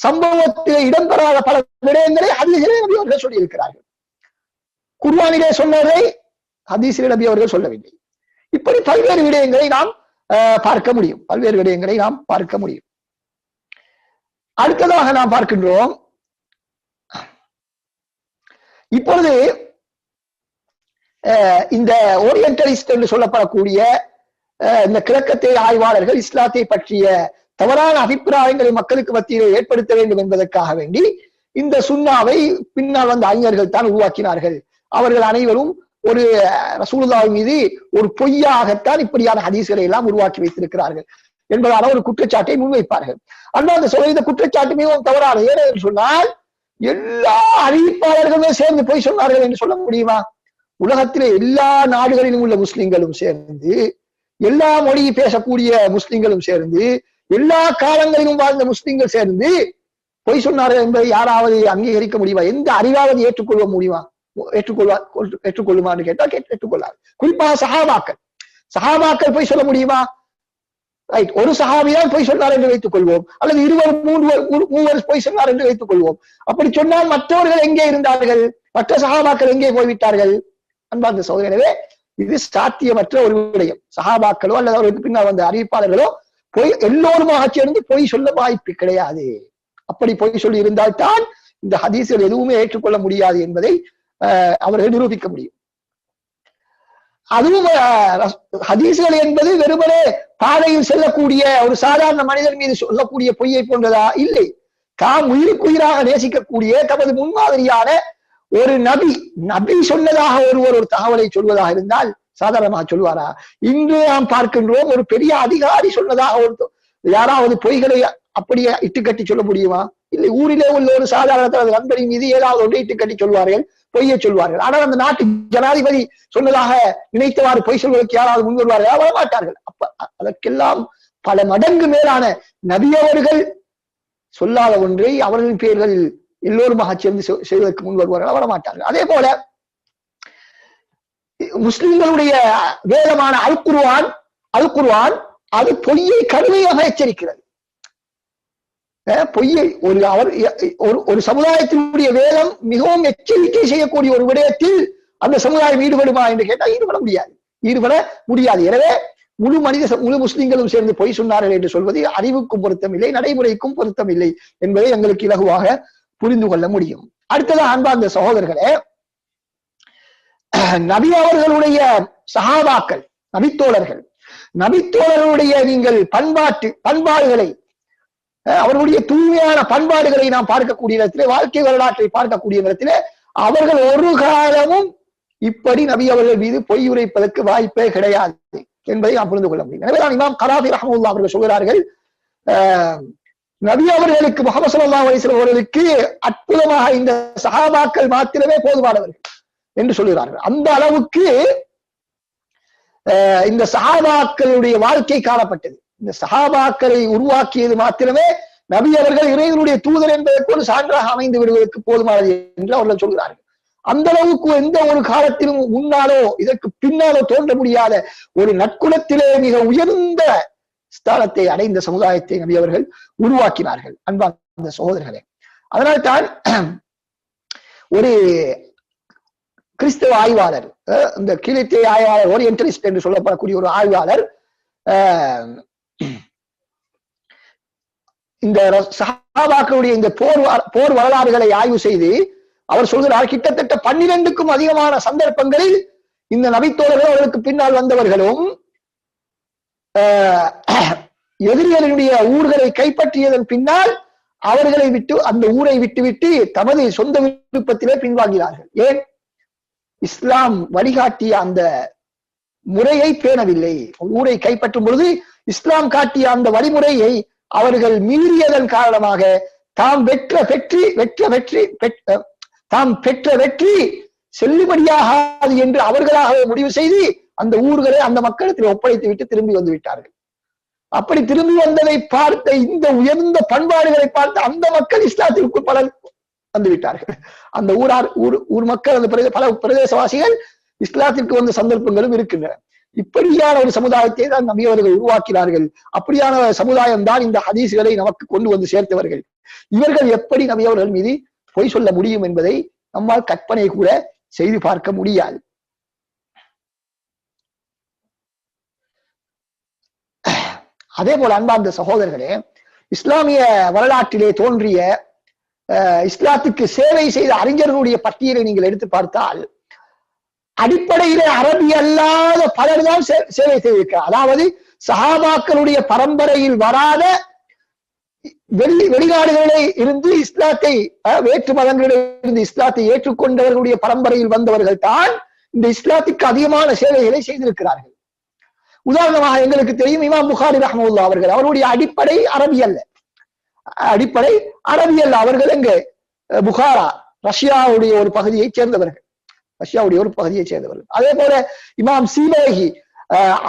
சம்பவத்திலே இடம்பெறாத பல விடயங்களை ஹதீஸிலே நபி அவர்கள் சொல்லி இருக்கிறார்கள். குர்ஆனிலே சொன்னதை ஹதீஸிலே நபி அவர்கள் சொல்லவில்லை. இப்படி பல்வேறு விடயங்களை நாம் பார்க்க முடியும். அடுத்ததாக நாம் பார்க்கின்றோம், இப்பொழுது இந்த ஓரியன்டலிஸ்ட் என்று சொல்லப்படக்கூடிய இந்த கிழக்கத்தை ஆய்வாளர்கள் இஸ்லாத்தை பற்றிய தவறான அபிப்பிராயங்களை மக்களுக்கு மத்தியிலே ஏற்படுத்த வேண்டும் என்பதற்காக வேண்டி இந்த சுன்னாவை பின்னால் வந்த அறிஞர்கள் தான் உருவாக்கினார்கள். அவர்கள் அனைவரும் ஒரு ரசூலுல்லாஹ் மீது ஒரு பொய்யாகத்தான் இப்படியான ஹதீஸ்களை எல்லாம் உருவாக்கி வைத்திருக்கிறார்கள் என்பதான ஒரு குற்றச்சாட்டை முன்வைப்பார்கள். ஆனால் அந்த சொல்ல இந்த குற்றச்சாட்டு மிகவும் தவறான. ஏனென்று சொன்னால் எல்லா அறிவிப்பாளர்களுமே சேர்ந்து பொய் சொன்னார்கள் என்று சொல்ல முடியுமா? உலகத்திலே எல்லா நாடுகளிலும் உள்ள முஸ்லிம்களும் சேர்ந்து, எல்லா மொழியை பேசக்கூடிய முஸ்லிம்களும் சேர்ந்து, எல்லா காலங்களிலும் வாழ்ந்த முஸ்லிம்கள் சேர்ந்து பொய் சொன்னார்கள் என்பதை யாராவது அங்கீகரிக்க முடியுமா? எந்த அறிவாவது ஏற்றுக்கொள்ளுமான்னு கேட்டால் ஏற்றுக்கொள்ளாது. குறிப்பாக சஹாபாக்கள் பொய் சொல்ல முடியுமா? ரைட், ஒரு சஹாபிதான் பொய் சொன்னார் என்று வைத்துக் கொள்வோம், அல்லது 2-3 பொய் சொன்னார் என்று வைத்துக் கொள்வோம். அப்படி சொன்னால் மற்றவர்கள் எங்கே இருந்தார்கள்? மற்ற சஹாபாக்கள் எங்கே போய்விட்டார்கள்? அன்பார்ந்த சகோதரர்களே, இது சாத்தியமற்ற ஒரு விடயம். சஹாபாக்களோ அல்லது அவருக்கு பின்னால் வந்த அறிவிப்பாளர்களோ பொய் எல்லோருமாக சேர்ந்து பொய் சொல்ல வாய்ப்பு கிடையாது. அப்படி பொய் சொல்லி இருந்தால்தான் இந்த ஹதீஸ்கள் எதுவுமே ஏற்றுக்கொள்ள முடியாது என்பதை அவர்கள் நிரூபிக்க முடியும். அதுவும் ஹதீஸ்கள் என்பது வெறுமனே பாதையில் செல்லக்கூடிய ஒரு சாதாரண மனிதன் மீது சொல்லக்கூடிய பொய்யை போன்றதா? இல்லை. தாம் உயிருக்குயிராக நேசிக்கக்கூடிய தமது முன்மாதிரியான ஒரு நபி சொன்னதாக ஒருவர் ஒரு தகவலை சொல்வதாக இருந்தால் சாதாரணமாக சொல்வாரா? இன்று நாம் பார்க்கின்றோம், ஒரு பெரிய அதிகாரி சொன்னதாக யாராவது பொய்களை அப்படியே இட்டுக்கட்டி சொல்ல முடியுமா? இல்லை. ஊரிலே உள்ள ஒரு சாதாரண நண்பரின் மீது ஏதாவது ஒன்றை இட்டுக்கட்டி சொல்வார்கள், பொய்யை சொல்வார்கள். ஆனால் அந்த நாட்டு ஜனாதிபதி சொன்னதாக நினைத்தவாறு பொய் சொல்வதற்கு யாராவது முன் வருவார்கள்? வரமாட்டார்கள். அப்ப அதற்கெல்லாம் பல மடங்கு மேலான நபியவர்கள் சொல்லாத ஒன்றை அவர்களின் பெயர்கள் எல்லோருமாக சேர்ந்து செய்வதற்கு முன் வருவார்கள், வரமாட்டார்கள். அதே போல முஸ்லிம்களுடைய வேதமான அல் குர்ஆன் அது பொய்யை கடுமையாக எச்சரிக்கிறது. பொய்யை ஒரு சமுதாயத்தினுடைய வேதம் மிகவும் எச்சரிக்கை செய்யக்கூடிய ஒரு விடயத்தில் அந்த சமுதாயம் ஈடுபடுமா என்று கேட்டால் ஈடுபட முடியாது. எனவே முழு முஸ்லிம்களும் சேர்ந்து பொய் சொன்னார்கள் என்று சொல்வது அறிவுக்கும் பொருத்தமில்லை, நடைமுறைக்கும் பொருத்தமில்லை என்பதை எங்களுக்கு இலகுவாக புரிந்து கொள்ள முடியும். அடுத்ததாக அன்பார்ந்த சகோதரர்களே, நபி அவர்களுடைய சஹாபாக்கள், நபித்தோழர்களுடைய நீங்கள் பண்பாடுகளை அவர்களுடைய தூய்மையான பண்பாடுகளை நாம் பார்க்கக்கூடிய இடத்திலே, வாழ்க்கை வரலாற்றை பார்க்கக்கூடிய இடத்திலே அவர்கள் ஒரு காலமும் இப்படி நபி அவர்கள் மீது பொய் உரைப்பதற்கு வாய்ப்பே கிடையாது என்பதை நாம் புரிந்து கொள்ள முடியும். எனவே தான் இமாம் கராதி ரஹ்மத்துல்லாஹி அவர்கள் சொல்கிறார்கள், நபி அவர்களுக்கு முஹம்மது ஸல்லல்லாஹு அலைஹி வஸல்லம் அவர்களுக்கு அற்புதமாக இந்த சஹாபாக்கள் மாத்திரமே போதுமானவர்கள் என்று சொல்கிறார்கள். அந்த அளவுக்கு இந்த சஹாபாக்களுடைய வாழ்க்கை காணப்பட்டது. இந்த சஹாபாக்களை உருவாக்கியது மாத்திரமே நபி அவர்கள் இறைவனுடைய தூதர் என்பதற்கு ஒரு சான்றாக அமைந்து விடுவதற்கு போதுமானது என்று அவர்கள் சொல்கிறார்கள். அந்த அளவுக்கு எந்த ஒரு காலத்திலும் முன்னாலோ இதற்கு பின்னாலோ தோன்ற முடியாத ஒரு நற்குலத்திலே மிக உயர்ந்த ஸ்தானத்தை அடைந்த சமுதாயத்தை நபி அவர்கள் உருவாக்கினார்கள். அன்பார்ந்த சகோதரர்களே, அதனால்தான் ஒரு கிறிஸ்தவ ஆய்வாளர், இந்த கிழத்தே ஆய்வாளர், ஓரியன்டலிஸ்ட் என்று சொல்லப்படக்கூடிய ஒரு ஆய்வாளர் இந்த சஹாபாக்களுடைய இந்த போர் வரலாறுகளை ஆய்வு செய்து அவர் சொல்கிறார், கிட்டத்தட்ட 12க்கும் அதிகமான சந்தர்ப்பங்களில் இந்த நபித்தோழர்கள் அவர்களுக்கு பின்னால் வந்தவர்களும் எதிரிகளுடைய ஊர்களை கைப்பற்றியதன் பின்னால் அவர்களை விட்டு அந்த ஊரை விட்டுவிட்டு தமது சொந்த விருப்பத்திலே பின்வாங்கினார்கள். ஏன்? இஸ்லாம் வழிகாட்டிய அந்த முறையை பேணவில்லை. ஊரை கைப்பற்றும் பொழுது இஸ்லாம் காட்டிய அந்த வழிமுறையை அவர்கள் மீறியதன் காரணமாக தாம் பெற்ற வெற்றி செல்லுபடியாகாது என்று அவர்களாகவே முடிவு செய்து அந்த ஊர்களை அந்த மக்களிடத்தில் ஒப்படைத்து விட்டு திரும்பி வந்து விட்டார்கள். அப்படி திரும்பி வந்ததை பார்த்த இந்த உயர்ந்த பண்பாடுகளை பார்த்த அந்த மக்கள் இஸ்லாத்திற்குள் பலர் வந்து விட்டார்கள். அந்த ஊர் மக்கள், அந்த பல பிரதேசவாசிகள் இஸ்லாத்திற்கு வந்த சந்தர்ப்பங்களும் இருக்கின்றன. இப்படியான ஒரு சமுதாயத்தை தான் நபி அவர்கள் உருவாக்கினார்கள். அப்படியான சமுதாயம் தான் இந்த ஹதீஸ்களை நமக்கு கொண்டு வந்து சேர்த்தவர்கள். இவர்கள் எப்படி நபி அவர்கள் மீது பொய் சொல்ல முடியும் என்பதை நம்மால் கற்பனை கூட செய்து பார்க்க முடியாது. அதே போல அன்பார்ந்த சகோதரர்களே, இஸ்லாமிய வரலாற்றிலே தோன்றிய இஸ்லாத்துக்கு சேவை செய்த அறிஞர்களுடைய பட்டியலை நீங்கள் எடுத்து பார்த்தால் அடிப்படையிலே அரபி அல்லாத பலர் தான் சேவை செய்திருக்கிறார். அதாவது சஹாபாக்களுடைய பரம்பரையில் வராத வெளிநாடுகளிலே இருந்து இஸ்லாத்தை, வேற்று மதங்களில் இருந்து இஸ்லாத்தை ஏற்றுக்கொண்டவர்களுடைய பரம்பரையில் வந்தவர்கள் தான் இந்த இஸ்லாத்துக்கு அதிகமான சேவைகளை செய்திருக்கிறார்கள். உதாரணமாக எங்களுக்கு தெரியும் இமாம் புகாரி ரஹ்மத்துல்லாஹி அவர்கள், அவருடைய அடிப்படை அரபி அல்ல. அவர்கள் எங்கே? புகாரா, ரஷ்யாவுடைய ஒரு பகுதியை சேர்ந்தவர்கள். அதே போல இமாம் சீபகி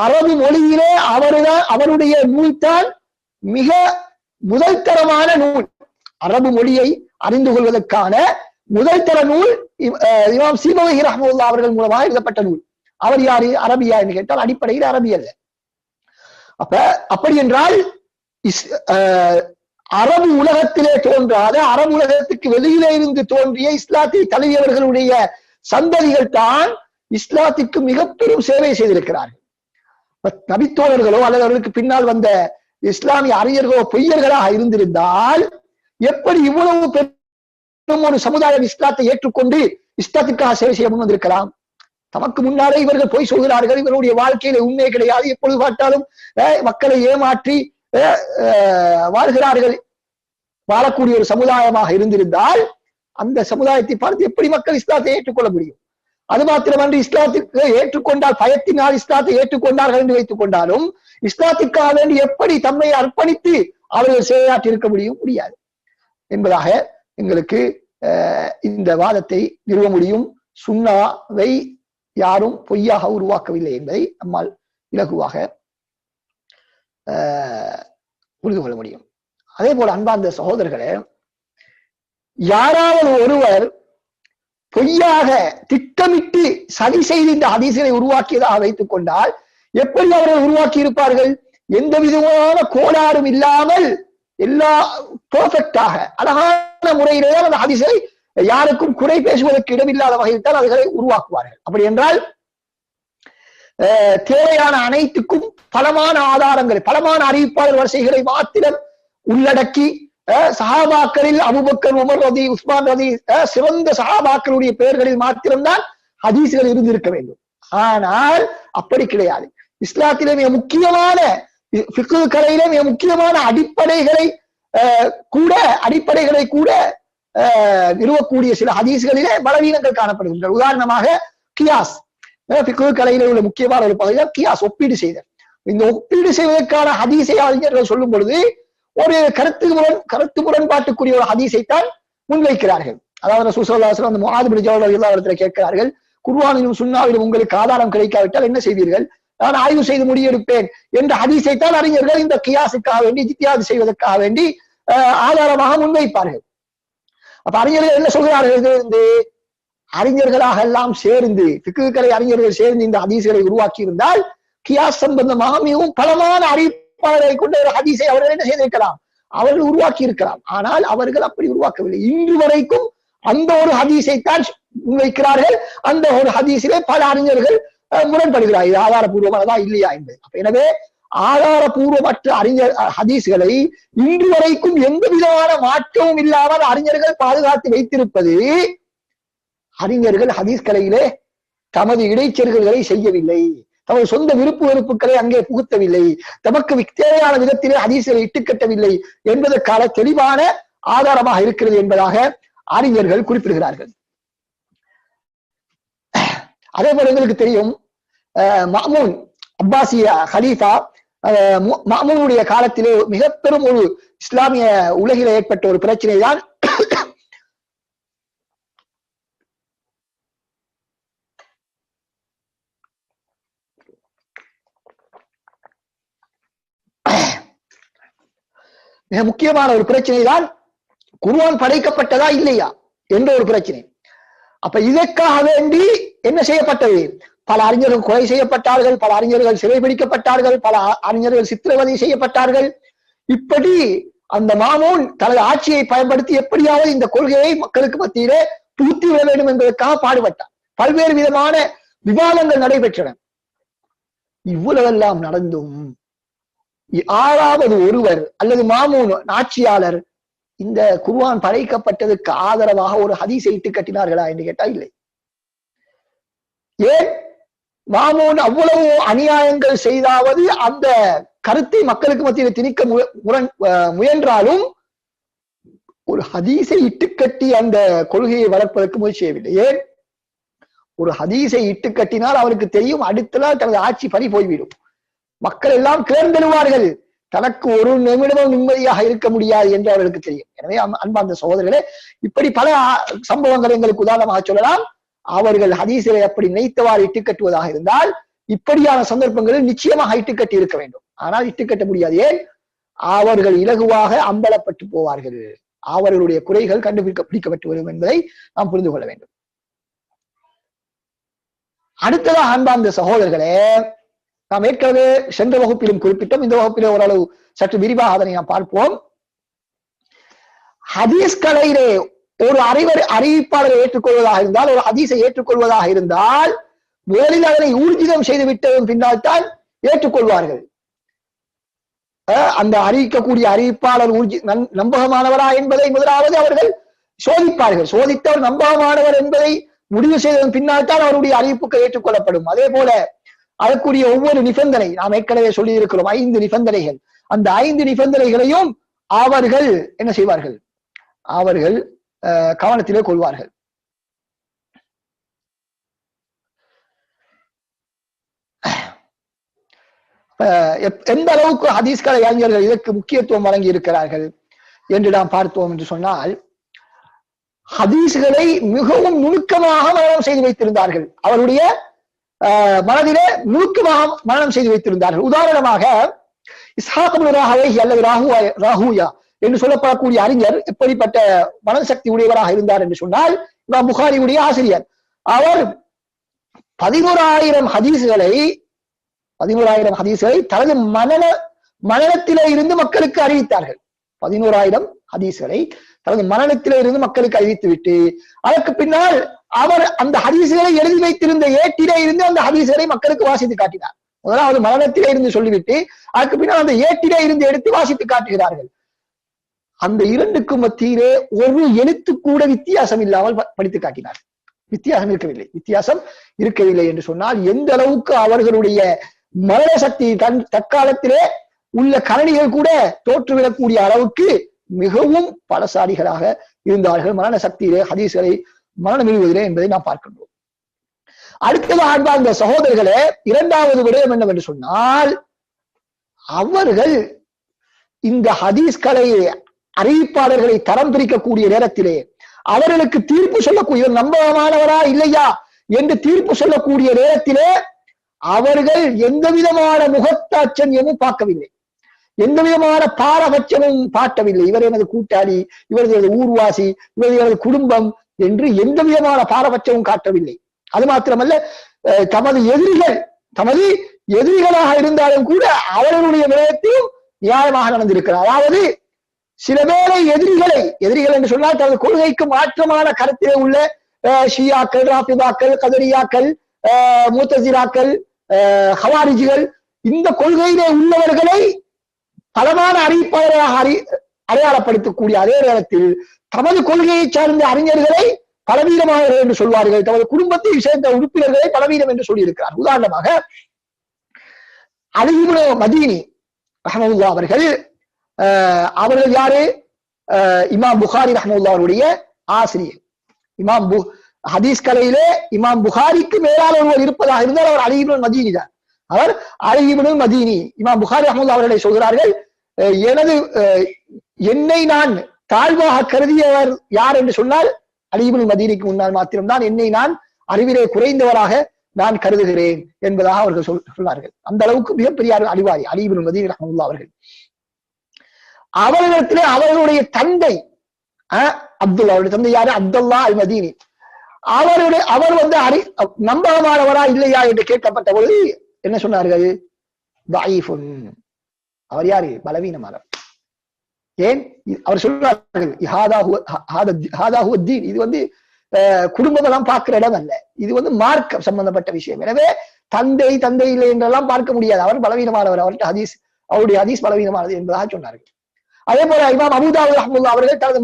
அரபு மொழியிலே அவருடைய நூல்தான் மிக முதல் தரமான நூல். அரபு மொழியை அறிந்து கொள்வதற்கான முதல் தர நூல் இமாம் சீபகி ரஹ்மத்துல்லாஹி அவர்கள் மூலமாக எழுதப்பட்ட நூல். அவர் யாரு? அரபியா என்று கேட்டால் அடிப்படையில் அரபி அல்ல. அப்படி என்றால் அரபு உலகத்திலே தோன்றாத, அரபு உலகத்துக்கு வெளியிலே இருந்து தோன்றிய இஸ்லாத்தை தழுவியவர்களுடைய சந்ததிகள் தான் இஸ்லாத்திற்கு மிக பெரும் சேவை செய்திருக்கிறார்கள். நபித்தோழர்களோ அல்லது அவர்களுக்கு பின்னால் வந்த இஸ்லாமிய அறிஞர்களோ பொய்யர்களாக இருந்திருந்தால் எப்படி இவ்வளவு பெரும் ஒரு சமுதாயம் இஸ்லாத்தை ஏற்றுக்கொண்டு இஸ்லாத்திற்காக சேவை செய்ய முன் வந்திருக்கலாம்? தமக்கு முன்னாலே இவர்கள் பொய் சொல்கிறார்கள், இவருடைய வாழ்க்கையில உண்மை கிடையாது, எப்பொழுது பார்த்தாலும் மக்களை ஏமாற்றி வாழ்கிறார்கள், வாழக்கூடிய ஒரு சமுதாயமாக இருந்திருந்தால் அந்த சமுதாயத்தை பார்த்து எப்படி மக்கள் இஸ்லாத்தை ஏற்றுக்கொள்ள முடியும்? அது மாத்திரமன்று, இஸ்லாத்திற்கு ஏற்றுக்கொண்டால் பயத்தினால் இஸ்லாத்தை ஏற்றுக்கொண்டார்கள் என்று வைத்துக் கொண்டாலும் இஸ்லாத்திற்காக வேண்டி எப்படி தம்மை அர்ப்பணித்து அவர்கள் செயலாற்றி இருக்க முடியாது என்பதாக எங்களுக்கு இந்த வாதத்தை நிறுவ முடியும். சுன்னாவை யாரும் பொய்யாக உருவாக்கவில்லை என்பதை நம்மால் இலகுவாக புரிந்து கொள்ள முடியும். அதே போல அன்பார்ந்த சகோதரர்களே, யாராவது ஒருவர் பொய்யாக திட்டமிட்டு சதி செய்து இந்த ஹதீஸை உருவாக்கியதாக வைத்துக் கொண்டால் எப்படி அவர்கள் உருவாக்கி இருப்பார்கள்? எந்த விதமான கோளாறும் இல்லாமல் எல்லா பெர்ஃபெக்டாக அழகான முறையிலே அந்த ஹதீஸை யாருக்கும் குறை பேசுவதற்கு இடமில்லாத வகையில் தான் அதுகளை உருவாக்குவார்கள். அப்படி என்றால் தேவையான அனைத்துக்கும் பலமான ஆதாரங்களை, பலமான அறிவிப்பாளர் வரிசைகளை மாத்திரம் உள்ளடக்கி சஹாபாக்களில் அபூபக்கர், உமர் ரதி, உஸ்மான் ரதி, சிறந்த சஹாபாக்களுடைய பெயர்களில் மாத்திரம்தான் ஹதீஸ்கள் இருந்திருக்க வேண்டும். ஆனால் அப்படி கிடையாது. இஸ்லாத்திலே மிக முக்கியமான ஃபிக்ஹ் கலையிலே மிக முக்கியமான அடிப்படைகளை கூட அடிப்படைகளை கூட நிறுவக்கூடிய சில ஹதீஸ்களிலே பலவீனங்கள் காணப்படுகின்றன. உதாரணமாக கியாஸ், ஃபிக்ஹ் கலையில உள்ள முக்கியமான ஒரு பகுதிதான் கியாஸ், ஒப்பீடு செய்தல். இந்த ஒப்பீடு செய்வதற்கான ஹதீஸை அறிஞர்கள் சொல்லும் பொழுது ஒரு கருத்து முரண்பாட்டுக்குரிய ஒரு ஹதீஸைத்தான் முன்வைக்கிறார்கள். அதாவது ரசூல் ஸல்லல்லாஹு அலைஹி வஸல்லம் முஆத் பின் ஜபல் ரலியல்லாஹு அன்ஹு கேட்கிறார்கள், குர்ஆனிலும் சுன்னாவிலும் உங்களுக்கு ஆதாரம் கிடைக்காவிட்டால் என்ன செய்வீர்கள்? நான் ஆய்வு செய்து முடிவெடுப்பேன் என்ற ஹதீஸைத்தான் அறிஞர்கள் இந்த கியாஸுக்காக வேண்டி, இஜ்திஹாத் செய்வதற்காக வேண்டி ஆதாரமாக முன்வைப்பார்கள். அப்ப அறிஞர்கள் என்ன சொல்கிறார்கள்? இந்த அறிஞர்களாக எல்லாம் சேர்ந்து, ஃபிக்ஹ் கலை அறிஞர்கள் சேர்ந்து இந்த ஹதீஸ்களை உருவாக்கி இருந்தால் கியாஸ் சம்பந்தமாக மிகவும் பலமான அறிவிப்பாளரை கொண்ட ஒரு ஹதீஸை அவர்கள் என்ன செய்திருக்கலாம்? அவர்கள் உருவாக்கி இருக்கலாம். ஆனால் அவர்கள் அப்படி உருவாக்கவில்லை. இன்று வரைக்கும் அந்த ஒரு ஹதீஸைத்தான் முன்வைக்கிறார்கள். அந்த ஒரு ஹதீஸிலே பல அறிஞர்கள் முரண்படுகிறார், இது ஆதாரபூர்வமானதா இல்லையா என்பது. எனவே ஆதாரபூர்வமற்ற அறிஞர் ஹதீஸ்களை இன்று வரைக்கும் எந்த விதமான மாற்றமும் இல்லாமல் அறிஞர்கள் பாதுகாத்து வைத்திருப்பது, அறிஞர்கள் ஹதீஸ் கலையிலே தமது இடைச்செருகல்களை செய்யவில்லை, தமது சொந்த விருப்பு வெறுப்புகளை அங்கே புகுத்தவில்லை, தமக்கு தேவையான விதத்திலே ஹதீஸ்களை இட்டுக்கட்டவில்லை என்பதற்கான தெளிவான ஆதாரமாக இருக்கிறது என்பதாக அறிஞர்கள் குறிப்பிடுகிறார்கள். அதே போல எங்களுக்கு தெரியும், மஅ்மூன் அப்பாசிய ஹலீஃபா மஅ்மூனுடைய காலத்திலே மிக பெரும் ஒரு இஸ்லாமிய உலகில் ஏற்பட்ட ஒரு பிரச்சனை தான் மிக முக்கியமான ஒரு பிரச்சனை தான் குர்ஆன் படைக்கப்பட்டதா இல்லையா என்ற ஒரு பிரச்சனை. அப்ப இதற்காக வேண்டி என்ன செய்யப்பட்டது? பல அறிஞர்கள் கொலை செய்யப்பட்டார்கள், பல அறிஞர்கள் சிறைபிடிக்கப்பட்டார்கள், பல அறிஞர்கள் சித்திரவதை செய்யப்பட்டார்கள். இப்படி அந்த மாமூன் தனது ஆட்சியை பயன்படுத்தி எப்படியாவது இந்த கொள்கையை மக்களுக்கு மத்தியிலே புகுத்தி விட வேண்டும் என்பதற்காக பாடுபட்டார். பல்வேறு விதமான விவாதங்கள் நடைபெற்றன. இவ்வளவெல்லாம் நடந்தும் 6வது ஒருவர் அல்லது மாமூன் ஆட்சியாளர் இந்த குர்ஆன் படைக்கப்பட்டதுக்கு ஆதரவாக ஒரு ஹதீஸை இட்டு கட்டினார்களா என்று கேட்டா இல்லை. ஏன்? மாமூன் அவ்வளவு அநியாயங்கள் செய்தாவது அந்த கருத்தை மக்களுக்கு மத்தியில் திணிக்க முயன்றாலும் ஒரு ஹதீஸை இட்டுக்கட்டி அந்த கொள்கையை வளர்ப்பதற்கு முயற்சி செய்யவில்லை. ஏன்? ஒரு ஹதீஸை இட்டு கட்டினால் அவருக்கு தெரியும் அடுத்த நாள் தனது ஆட்சி பறி போய்விடும், மக்கள் எல்லாம் கேர்ந்தெழுவார்கள், தனக்கு ஒரு நிமிடமும் நிம்மதியாக இருக்க முடியாது என்று அவர்களுக்கு தெரியும். எனவே அன்பார்ந்த சகோதரர்களே, இப்படி பல சம்பவங்கள் எங்களுக்கு உதாரணமாக சொல்லலாம். அவர்கள் ஹதீஸை அப்படி நினைத்தவாறு இட்டுக்கட்டுவதாக இருந்தால் இப்படியான சந்தர்ப்பங்களில் நிச்சயமாக இட்டுக்கட்டி இருக்க வேண்டும். ஆனால் இட்டுக்கட்ட முடியாது. ஏன்? அவர்கள் இலகுவாக அம்பலப்பட்டு போவார்கள், அவர்களுடைய குறைகள் கண்டுபிடிக்கப்பட்டு வரும் என்பதை நாம் புரிந்து கொள்ள வேண்டும். அடுத்ததாக அன்பார்ந்த சகோதரர்களே, நாம் ஏற்கனவே சென்ற வகுப்பிலும் குறிப்பிட்டோம், இந்த வகுப்பிலே ஓரளவு சற்று விரிவாக அதனை நாம் பார்ப்போம். ஹதீஸ் கலையிலே ஒரு அறிவிப்பாளரை ஏற்றுக்கொள்வதாக இருந்தால், ஒரு ஹதீஸை ஏற்றுக்கொள்வதாக இருந்தால் முதலில் அதனை ஊர்ஜிதம் செய்து விட்டதன் பின்னால் தான் ஏற்றுக்கொள்வார்கள். அந்த அறிவிக்கக்கூடிய அறிவிப்பாளர் நம்பகமானவரா என்பதை முதலாவது அவர்கள் சோதிப்பார்கள். சோதித்தவர் நம்பகமானவர் என்பதை முடிவு செய்ததன் பின்னால் தான் அவருடைய அறிவிப்புகள் ஏற்றுக்கொள்ளப்படும். அதே போல அதற்குரிய ஒவ்வொரு நிபந்தனை நாம் ஏற்கனவே சொல்லி இருக்கிறோம், 5 நிபந்தனைகள். அந்த 5 நிபந்தனைகளையும் அவர்கள் என்ன செய்வார்கள்? அவர்கள் கவனத்திலே கொள்வார்கள். எந்த அளவுக்கு ஹதீஸ் கலை அறிஞர்கள் இதற்கு முக்கியத்துவம் வழங்கி இருக்கிறார்கள் என்று நாம் பார்த்தோம் என்று சொன்னால், ஹதீஸ்களை மிகவும் நுணுக்கமாக மனனம் செய்து வைத்திருந்தார்கள். அவருடைய மனதிலே நுணுக்கமாக மனனம் செய்து வைத்திருந்தார்கள். உதாரணமாக இஸ்ஹாக் இப்னு ராஹுவைஹி அல்லது ராஹூயா என்று சொல்லப்படக்கூடிய அறிஞர் எப்படிப்பட்ட மனசக்தி உடையவராக இருந்தார் என்று சொன்னால், இமாம் புகாரியுடைய ஆசிரியர். அவர் 11,000 ஹதீஸ்களை தனது மனனத்திலே இருந்து மக்களுக்கு அறிவித்தார்கள். 11,000 ஹதீஸ்களை தனது மனனத்திலே இருந்து மக்களுக்கு அறிவித்து விட்டு அதற்கு பின்னால் அவர் அந்த ஹதீஸ்களை எழுதி வைத்திருந்த ஏட்டிலே இருந்து அந்த ஹதீஸ்களை மக்களுக்கு வாசித்து காட்டினார். முதலாவது மனனத்திலே இருந்து சொல்லிவிட்டு அதற்கு பின்னால் அந்த ஏட்டிலே இருந்து எடுத்து வாசித்து காட்டுகிறார்கள். அந்த இரண்டுக்கும் மத்தியிலே ஒரு எழுத்து கூட வித்தியாசம் இல்லாமல் படித்து காட்டினார். வித்தியாசம் இருக்கவில்லை என்று சொன்னால் எந்த அளவுக்கு அவர்களுடைய மரண சக்தி தற்காலத்திலே உள்ள கரணிகள் கூட தோற்றுவிடக்கூடிய அளவுக்கு மிகவும் பலசாலிகளாக இருந்தார்கள். மரண சக்தியிலே ஹதீஸ்களை மரணம் எழுவதிலே என்பதை நாம் பார்க்கின்றோம். அடுத்ததாக அந்த சகோதரர்களே, இரண்டாவது விடயம் என்னவென்று சொன்னால், அவர்கள் இந்த ஹதீஸ்களை அறிவிப்பாளர்களை தரம் பிரிக்கக்கூடிய நேரத்திலே அவர்களுக்கு தீர்ப்பு சொல்லக்கூடிய நம்பகமானவரா இல்லையா என்று தீர்ப்பு சொல்லக்கூடிய நேரத்திலே அவர்கள் எந்த விதமான முகத்தாட்சண்யமும் பார்க்கவில்லை, எந்த விதமான பாரபட்சமும் பார்க்கவில்லை. இவர் எனது கூட்டாளி, இவரது ஊர்வாசி, இவரது குடும்பம் என்று எந்த விதமான பாரபட்சமும் காட்டவில்லை. அது மாத்திரமல்ல, தமது எதிரிகளாக இருந்தாலும் கூட அவர்களுடைய விடயத்திலும் நியாயமாக நடந்திருக்கிறார். அதாவது சில பேரை எதிரிகள் என்று சொன்னால் தனது கொள்கைக்கு மாற்றமான கருத்திலே உள்ள ஷியாக்கள், ராபிதாக்கள், கதரியாக்கள், முத்தசிராக்கள், ஹவாரிஜிகள், இந்த கொள்கையிலே உள்ளவர்களை பலமான அறிவிப்பாளராக அடையாளப்படுத்தக்கூடிய அதே நேரத்தில் தமது கொள்கையை சார்ந்த அறிஞர்களை பலவீனமானவர்கள் என்று சொல்வார்கள், தமது குடும்பத்தை சேர்ந்த உறுப்பினர்களை பலவீனம் என்று சொல்லியிருக்கிறார். உதாரணமாக அலி இப்னு மதீனி ரஹ்மத்துல்லாஹ் அவர்கள் யாரு? இமாம் புகாரி ரஹ்மத்துல்லாஹ் அவருடைய ஆசிரியர். ஹதீஸ் கலையிலே இமாம் புகாரிக்கு மேலான ஒருவர் இருப்பதாக இருந்தால் அவர் அலி இப்னு மதீனி தான். அவர் அலி இப்னு மதீனி. இமாம் புகாரி ரஹ்மத்துல்லாஹ் அவர்களை சொல்கிறார்கள், என்னை நான் தாழ்வாக கருதியவர் யார் என்று சொன்னால் அலி இப்னு மதீனிக்கு முன்னால் மாத்திரம்தான் என்னை நான் அறிவிலே குறைந்தவராக நான் கருதுகிறேன் என்பதாக அவர்கள் சொன்னார்கள். அந்த அளவுக்கு மிகப்பெரிய அறிவாளி அலி இப்னு மதீனி ரஹ்மத்துல்லாஹ் அவர்கள். அவர்களிடத்திலே அவர்களுடைய தந்தை அப்துல்லா, அவருடைய தந்தை யாரு? அப்துல்லா அல் மதீனி. அவர் நம்பகமானவரா இல்லையா என்று கேட்கப்பட்ட பொழுது என்ன சொன்னார்கள்? தஈஃபுன். அவர் யாரு? பலவீனமானவர். ஏன்? அவர் சொல்றார்கள், இது குடும்பம் எல்லாம் பார்க்கிற இடம் அல்ல, இது மார்க்கம் சம்பந்தப்பட்ட விஷயம். எனவே தந்தை இல்லை என்றெல்லாம் பார்க்க முடியாது. அவர் பலவீனமானவர், அவருடைய ஹதீஸ் பலவீனமானது என்பதாக சொன்னார்கள். அதே போல இமாம் அபூதாவூத் ரஹ்மத்துல்லாஹ் அவர்கள் தனது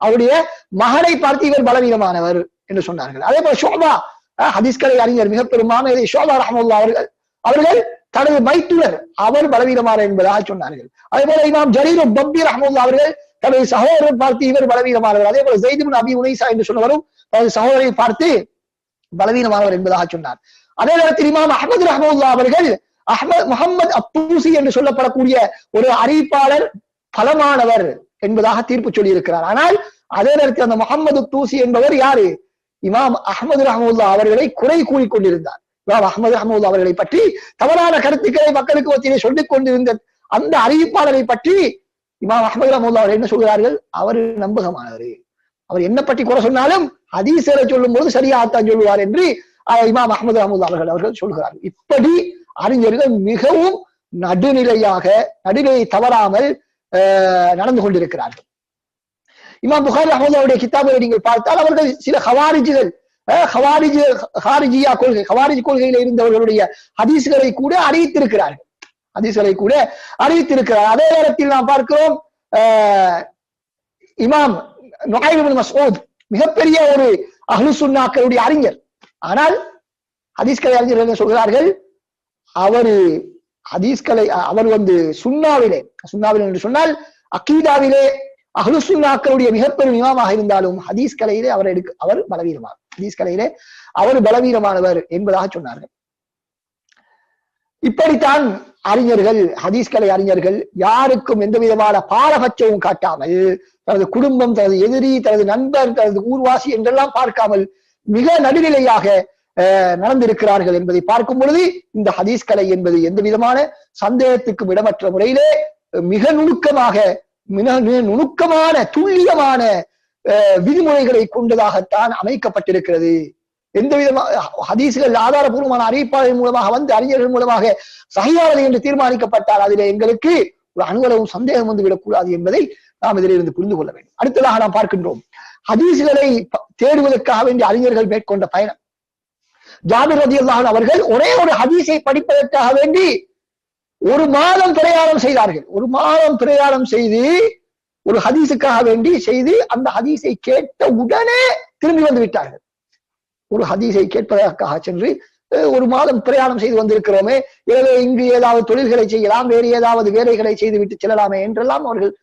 அவருடைய மகனை பார்த்து இவர் பலவீனமானவர் என்று சொன்னார்கள். அதே போல ஷுஅபா, ஹதீஸ்களை அறிஞர் மிக பெருமான ஷுஅபா ரஹ்மத்துல்லாஹ் அவர்கள் தனது மைத்துனர் அவர் பலவீனமானவர் என்பதாக சொன்னார்கள். அதே போல இமாம் ஜரீர் பப்பி ரஹ்மத்துல்லாஹ் அவர்கள் தனது சகோதரர் பார்த்து இவர் பலவீனமானவர். அதே போல ஸைத் இப்னு அபி உனைஸா என்று சொன்னவரும் தனது சகோதரரை பார்த்து பலவீனமானவர் என்பதாக சொன்னார். அதே நேரத்தில் இமாம் அஹ்மது ரஹ்மத்துல்லாஹ் அவர்கள் முஹம்மது அத்தூசி என்று சொல்லப்படக்கூடிய ஒரு அறிவிப்பாளர் பலமானவர் என்பதாக தீர்ப்பு சொல்லி இருக்கிறார். ஆனால் அதே நேரத்தில் அந்த முஹம்மது தூசி என்பவர் யாரு? இமாம் அஹ்மது ரஹ்மத்துல்லாஹ் அவர்களை குறை கூறிக்கொண்டிருந்தார். இமாம் அஹ்மது ரஹ்மத்துல்லாஹ் அவர்களை பற்றி தவறான கருத்துக்களை மக்களுக்கு மத்தியிலே சொல்லிக் கொண்டிருந்த அந்த அறிவிப்பாளரை பற்றி இமாம் அஹ்மது ரஹ்மத்துல்லாஹ் அவர்கள் என்ன சொல்கிறார்கள்? அவர் நம்பகமானவர், அவர் என்ன பற்றி குறை சொன்னாலும் ஹதீஸை சொல்லும் போது சரியாகத்தான் சொல்லுவார் என்று இமாம் அஹ்மது ரஹ்மத்துல்லாஹ் அவர்கள் சொல்கிறார்கள். இப்படி அறிஞர்கள் மிகவும் நடுநிலையை தவறாமல் நடந்து கொண்டிருக்கிறார்கள். இமாம் புகாரி ரஹ்மத்துல்லாஹுடைய கிதாபுகளை நீங்கள் பார்த்தால் அவர்கள் சில ஹவாரிஜியா கொள்கையில இருந்தவர்களுடைய ஹதீஸ்களை கூட அறிவித்திருக்கிறார்கள். அதே நேரத்தில் நாம் பார்க்கிறோம் இமாம் நுகைம் இப்னு மஸ்ஊத் மிகப்பெரிய ஒரு அஹ்லுஸ் சுன்னாக்களுடைய அறிஞர். ஆனால் ஹதீஸ்களை அறிஞர்கள் என்ன சொல்கிறார்கள்? அவர் சுன்னாவிலே என்று சொன்னால் அகீதாவிலே அஹ்லுஸ் சுன்னாக்களுடைய மிகப்பெரும் இமாமாக இருந்தாலும் ஹதீஸ் கலையிலே அவர் பலவீனமானவர் என்பதாக சொன்னார்கள். இப்படித்தான் ஹதீஸ் கலை அறிஞர்கள் யாருக்கும் எந்த விதமான பாரபட்சமும் காட்டாமல் தனது குடும்பம், தனது எதிரி, தனது நண்பர், தனது ஊர்வாசி என்றெல்லாம் பார்க்காமல் மிக நடுநிலையாக நடந்திருக்கிறார்கள் என்பதை பார்க்கும் பொழுது இந்த ஹதீஸ் கலை என்பது எந்த விதமான சந்தேகத்துக்கும் இடமற்ற முறையிலே மிக நுணுக்கமான துல்லியமான விதிமுறைகளை கொண்டதாகத்தான் அமைக்கப்பட்டிருக்கிறது. எந்த விதமான ஹதீஸ்கள் ஆதாரபூர்வமான அறிவிப்பாளர்கள் மூலமாக அறிஞர்கள் மூலமாக சஹீஹானது என்று தீர்மானிக்கப்பட்டால் அதிலே எங்களுக்கு ஒரு அணுவளவும் சந்தேகம் வந்துவிடக்கூடாது என்பதை நாம் இதிலிருந்து புரிந்து கொள்ள வேண்டும். அடுத்ததாக நாம் பார்க்கின்றோம் ஹதீஸ்களை தேடுவதற்காக வேண்டிய அறிஞர்கள் மேற்கொண்ட பயணம். ஜாபிர் ரலியல்லாஹு அன்ஹு அவர்கள் ஒரே ஒரு ஹதீஸை படிப்பதற்காக வேண்டி ஒரு மாதம் பிரயாணம் செய்தார்கள். ஒரு மாதம் பிரயாணம் செய்து ஒரு ஹதீஸுக்காக வேண்டி அந்த ஹதீஸை கேட்ட உடனே திரும்பி வந்து விட்டார்கள். ஒரு ஹதீஸை கேட்பதற்காக சென்று ஒரு மாதம் பிரயாணம் செய்து வந்திருக்கிறோமே, எனவே இங்கு ஏதாவது தொழில்களை செய்யலாம், வேறு ஏதாவது வேலைகளை செய்து விட்டு செல்லலாமே என்றெல்லாம் அவர்கள்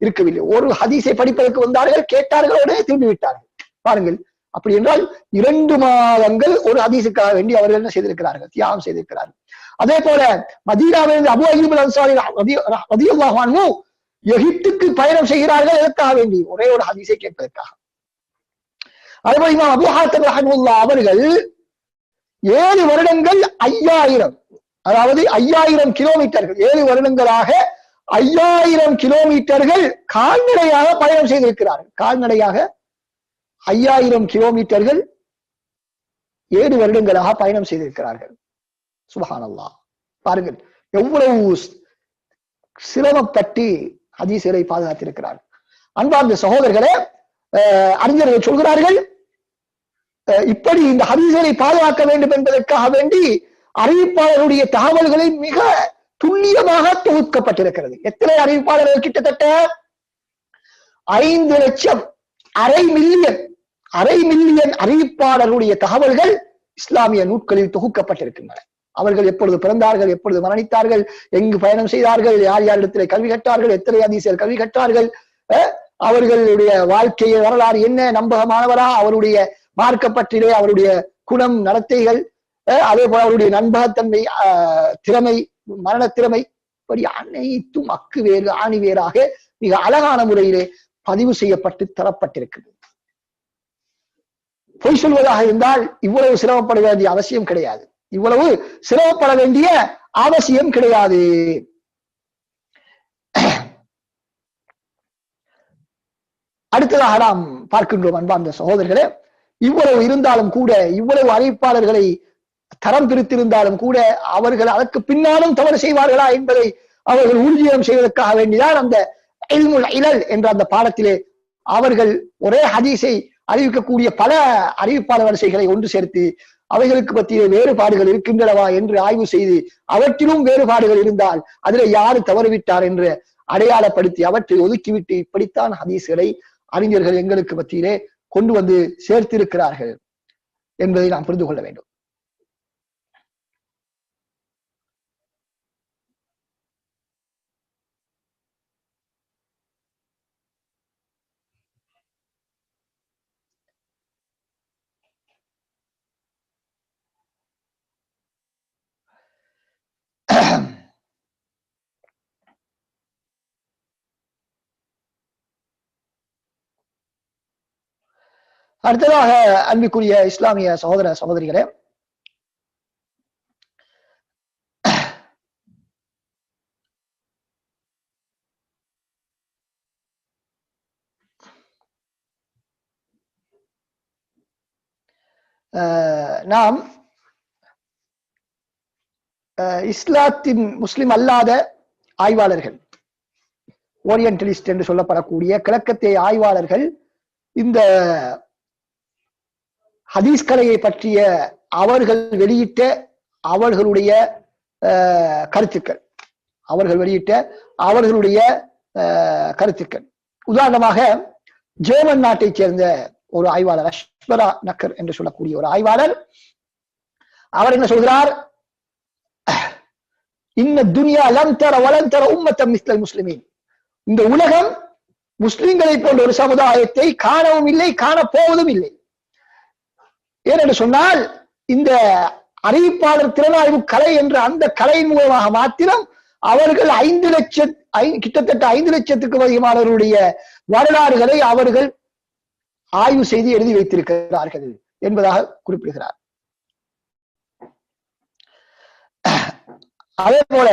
இருக்கவில்லை. ஒரு ஹதீஸை படிப்பதற்கு வந்தார்கள், கேட்டார்கள், உடனே திரும்பி விட்டார்கள். பாருங்கள், அப்படி என்றால் 2 மாதங்கள் ஒரு ஹதீஸுக்காக வேண்டி அவர்கள் என்ன செய்திருக்கிறார்கள், தியாகம் செய்திருக்கிறார்கள். அதே போல மதீனாவிலிருந்து அபூ அய்யூப் அல்-அன்சாரி ரலியல்லாஹு அன்ஹு எகிப்துக்கு பயணம் செய்கிறார்கள். எதற்காக வேண்டி? ஒரே ஒரு ஹதீஸை கேட்பதற்காக. அதேபோல இமாம் அபூ ஹாத்திம் ரஹ்மத்துல்லாஹி அவர்கள் 7 வருடங்கள் 5000, அதாவது 5000 கிலோமீட்டர்கள், 7 வருடங்களாக 5000 கிலோமீட்டர்கள் கால்நடையாக பயணம் செய்திருக்கிறார்கள். கால்நடையாக 5000 கிலோமீட்டர்கள் 7 வருடங்களாக பயணம் செய்திருக்கிறார்கள். சுப்ஹானல்லாஹ். பாருங்கள் எவ்வளவு சிரமப்பட்டு ஹதீஸ்களை பாதுகாத்திருக்கிறார்கள். அன்பார்ந்த சகோதரர்களே, அறிஞர்கள் சொல்கிறார்கள், இப்படி இந்த ஹதீஸ்களை பாதுகாக்க வேண்டும் என்பதற்காக வேண்டி அறிவிப்பாளருடைய தகவல்களை மிக துல்லியமாக தொகுக்கப்பட்டிருக்கிறது. எத்தனை அறிவிப்பாளர்கள்? கிட்டத்தட்ட 5 லட்சம், அரை மில்லியன் அறிவிப்பாளருடைய தகவல்கள் இஸ்லாமிய நூட்களில் தொகுக்கப்பட்டிருக்கின்றன. அவர்கள் எப்பொழுது பிறந்தார்கள், எப்பொழுது மரணித்தார்கள், எங்கு பயணம் செய்தார்கள், யார் யாரிடத்திலே கல்வி கற்றார்கள், எத்தனை ஹதீஸில் கல்வி கற்றார்கள், அவர்களுடைய வாழ்க்கைய வரலாறு என்ன, நம்பகமானவரா, அவருடைய மார்க்கப்பற்றிலே அவருடைய குணம், நடத்தைகள், அதே போல அவருடைய நண்பகத்தன்மை, திறமை, மரண திறமை, இப்படி அனைத்தும் அக்கு வேறு ஆணி வேறாக மிக அழகான முறையிலே பதிவு செய்யப்பட்டு தரப்பட்டிருக்கிறது. பொய் சொல்வதாக இருந்தால் இவ்வளவு சிரமப்பட வேண்டிய அவசியம் கிடையாது. இவ்வளவு சிரமப்பட வேண்டிய அவசியம் கிடையாது. அடுத்ததாக நாம் பார்க்கின்றோம் அன்பார்ந்த சகோதரர்களே, இவ்வளவு இருந்தாலும் கூட, இவ்வளவு அறிவிப்பாளர்களை தரம் பிரித்திருந்தாலும் கூட, அவர்கள் அதற்கு பின்னாலும் தவறு செய்வார்களா என்பதை அவர்கள் ஊர்ஜிதம் செய்வதற்காக வேண்டிதான் அந்த இல்முல் இலல் என்ற அந்த பாடத்திலே அவர்கள் ஒரே ஹதீஸை அறிவிக்கக்கூடிய பல அறிவிப்பாளர் வரிசைகளை ஒன்று சேர்த்து அவைகளுக்கு பற்றிய வேறுபாடுகள் இருக்கின்றனவா என்று ஆய்வு செய்து அவற்றிலும் வேறுபாடுகள் இருந்தால் அதில் யாரு தவறுவிட்டார் என்று அடையாளப்படுத்தி அவற்றை ஒதுக்கிவிட்டு இப்படித்தான் ஹதீஸ்களை அறிஞர்கள் எங்களுக்கு மத்தியிலே கொண்டு வந்து சேர்த்திருக்கிறார்கள் என்பதை நாம் புரிந்து கொள்ள வேண்டும். அடுத்ததாக அன்பிற்குரிய இஸ்லாமிய சகோதர சகோதரிகளே, நாம் இஸ்லாத்தின் முஸ்லிம் அல்லாத ஆய்வாளர்கள், ஓரியன்டலிஸ்ட் என்று சொல்லப்படக்கூடிய கிழக்கத்திய ஆய்வாளர்கள் இந்த ஹதீஸ் கலையை பற்றிய அவர்கள் வெளியிட்ட அவர்களுடைய கருத்துக்கள், உதாரணமாக ஜெர்மன் நாட்டைச் சேர்ந்த ஒரு ஆய்வாளர், அஷ்பரா நக்கர் என்று சொல்லக்கூடிய ஒரு ஆய்வாளர், அவர் என்ன சொல்கிறார், இன்ன துன்யா லம் தர வலன் தர உம்மத்தம் மிஸ்லல் முஸ்லிமீன், இந்த உலகம் முஸ்லிம்களை போன்ற ஒரு சமுதாயத்தை காணவும் இல்லை, காணப்போவதும் இல்லை. ஏனென்று சொன்னால் இந்த அறிவிப்பாளர் திறனாய்வு கலை என்ற அந்த கலையின் மூலமாக மாத்திரம் அவர்கள் கிட்டத்தட்ட 5 லட்சத்துக்கும் அதிகமானவர்களுடைய வரலாறுகளை அவர்கள் ஆய்வு செய்து எழுதி வைத்திருக்கிறார்கள் என்பதாக குறிப்பிடுகிறார். அதே போல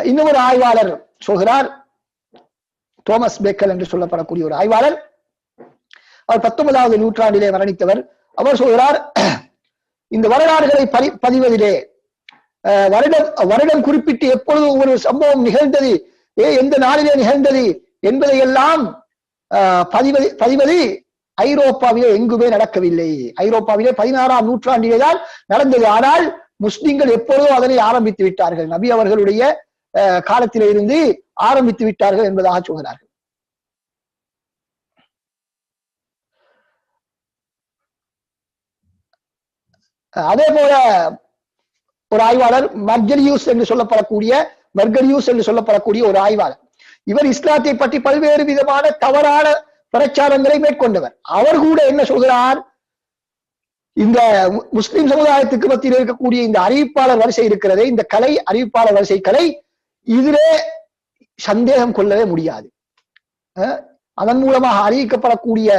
இன்னொரு ஆய்வாளர் சொல்கிறார், தோமஸ் பேக்கல் என்று சொல்லப்படக்கூடிய ஒரு ஆய்வாளர், அவர் 19வது நூற்றாண்டிலே மரணித்தவர். அவர் சொல்கிறார், இந்த வரலாறுகளை பதிவதிலே வருடம் குறிப்பிட்டு எப்பொழுது ஒரு சம்பவம் நிகழ்ந்தது, எந்த நாளிலே நிகழ்ந்தது என்பதையெல்லாம் பதிவது ஐரோப்பாவிலே எங்குமே நடக்கவில்லை. ஐரோப்பாவிலே 16ஆம் நூற்றாண்டிலே தான் நடந்தது. ஆனால் முஸ்லிம்கள் எப்பொழுதோ அதனை ஆரம்பித்து விட்டார்கள், நபி அவர்களுடைய காலத்திலே இருந்து ஆரம்பித்து விட்டார்கள் என்பதாக சொல்கிறார்கள். அதே போல ஒரு ஆய்வாளர் மர்ஜலியூஸ் என்று சொல்லப்படக்கூடிய மர்கரியூஸ் என்று சொல்லப்படக்கூடிய ஒரு ஆய்வாளர். இவர் இஸ்லாத்தை பற்றி பல்வேறு விதமான தவறான பிரச்சாரங்களை மேற்கொண்டவர். அவர் கூட என்ன சொல்கிறார், இந்த முஸ்லிம் சமுதாயத்துக்கு மத்தியில் இருக்கக்கூடிய இந்த அறிவிப்பாளர் வரிசை இருக்கிறதே, இந்த கலை அறிவிப்பாளர் வரிசை கலை, இதிலே சந்தேகம் கொள்ளவே முடியாது. அதன் மூலமாக அறிவிக்கப்படக்கூடிய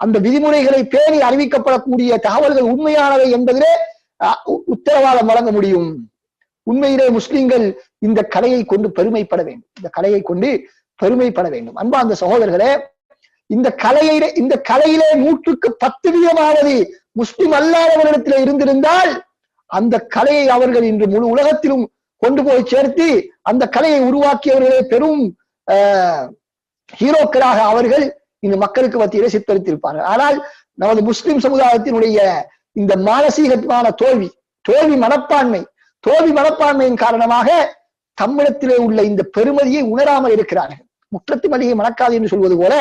அந்த விதிமுறைகளை பேணி அறிவிக்கப்படக்கூடிய தகவல்கள் உண்மையானவை என்பதிலே உத்தரவாதம் வழங்க முடியும். உண்மையிலே முஸ்லிம்கள் இந்த கலையை கொண்டு பெருமைப்பட வேண்டும், இந்த கலையை கொண்டு பெருமைப்பட வேண்டும். அன்பார்ந்த சகோதரர்களே, இந்த கலையிலே 100% முஸ்லிம் அல்லாதவர்களிடத்தில் இருந்திருந்தால் அந்த கலையை அவர்கள் இன்று முழு உலகத்திலும் கொண்டு போய் சேர்த்து அந்த கலையை உருவாக்கியவர்களே பெரும் ஹீரோக்களாக அவர்கள் இந்த மக்களுக்கு மத்தியிலே சித்தரித்திருப்பார்கள். ஆனால் நமது முஸ்லிம் சமுதாயத்தினுடைய இந்த மானசீகமான தோல்வி மனப்பான்மையின் காரணமாக தம்மிடத்திலே உள்ள இந்த பெருமதியை உணராமல் இருக்கிறார்கள். முற்றத்து மளிகை மணக்காது என்று சொல்வது போல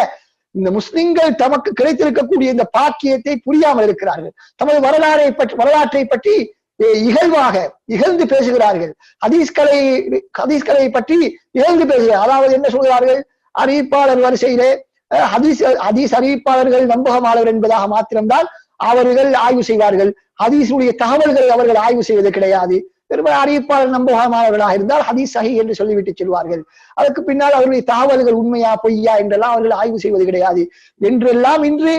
இந்த முஸ்லிம்கள் தமக்கு கிடைத்திருக்கக்கூடிய இந்த பாக்கியத்தை புரியாமல் இருக்கிறார்கள். தமது வரலாற்றை பற்றி இகழ்ந்து பேசுகிறார்கள். ஹதீஸ் கலையை பற்றி இகழ்ந்து பேசுகிறார்கள். அதாவது என்ன சொல்கிறார்கள், அறிவிப்பாளர் வரிசையிலே ஹதீஸ் அறிவிப்பாளர்கள் நம்பகமானவர் என்பதாக மாத்திரம்தான் அவர்கள் ஆய்வு செய்வார்கள். ஹதீஸுடைய தகவல்களை அவர்கள் ஆய்வு செய்வது கிடையாது. அறிவிப்பாளர் நம்பகமானவர்களாக இருந்தால் ஹதீஸ் சஹி என்று சொல்லிவிட்டு செல்வார்கள். அதற்கு பின்னால் அவருடைய தகவல்கள் உண்மையா பொய்யா என்றெல்லாம் அவர்கள் ஆய்வு செய்வது கிடையாது என்றெல்லாம் இன்று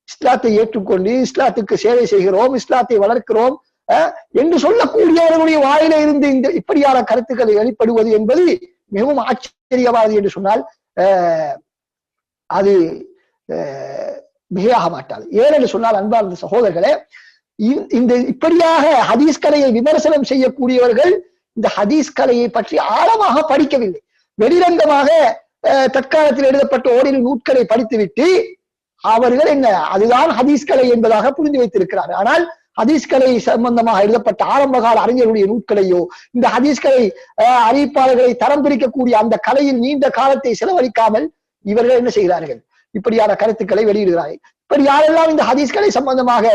இஸ்லாத்தை ஏற்றுக்கொண்டு இஸ்லாத்துக்கு சேவை செய்கிறோம், இஸ்லாத்தை வளர்க்கிறோம் என்று சொல்லக்கூடியவர்களுடைய வாயில இருந்து இந்த இப்படியான கருத்துக்களை வெளிப்படுவது என்பது மிகவும் ஆச்சரியமானது என்று சொன்னால் அது மிகையாக மாட்டாது. ஏனென்று சொன்னால் அன்பார்ந்த சகோதரர்களே, இந்த இப்படியாக ஹதீஸ் கலையை விமர்சனம் செய்யக்கூடியவர்கள் இந்த ஹதீஸ் கலையை பற்றி ஆழமாக படிக்கவில்லை. வெளிரங்கமாக தற்காலத்தில் எழுதப்பட்ட ஓரிரு நூட்களை படித்துவிட்டு அவர்கள் என்ன அதுதான் ஹதீஸ் கலை என்பதாக புரிந்து வைத்திருக்கிறார்கள். ஆனால் ஹதீஸ் கலை சம்பந்தமாக எழுதப்பட்ட ஆரம்பகால அறிஞர்களுடைய நூட்களையோ இந்த ஹதீஸ் கலை அறிவிப்பாளர்களை தரம் பிரிக்கக்கூடிய அந்த கலையில் நீண்ட காலத்தை செலவழிக்காமல் இவர்கள் என்ன செய்கிறார்கள், இப்படியான கருத்துக்களை வெளியிடுகிறார்கள். இப்படி யாரெல்லாம் இந்த ஹதீஸ் கலை சம்பந்தமாக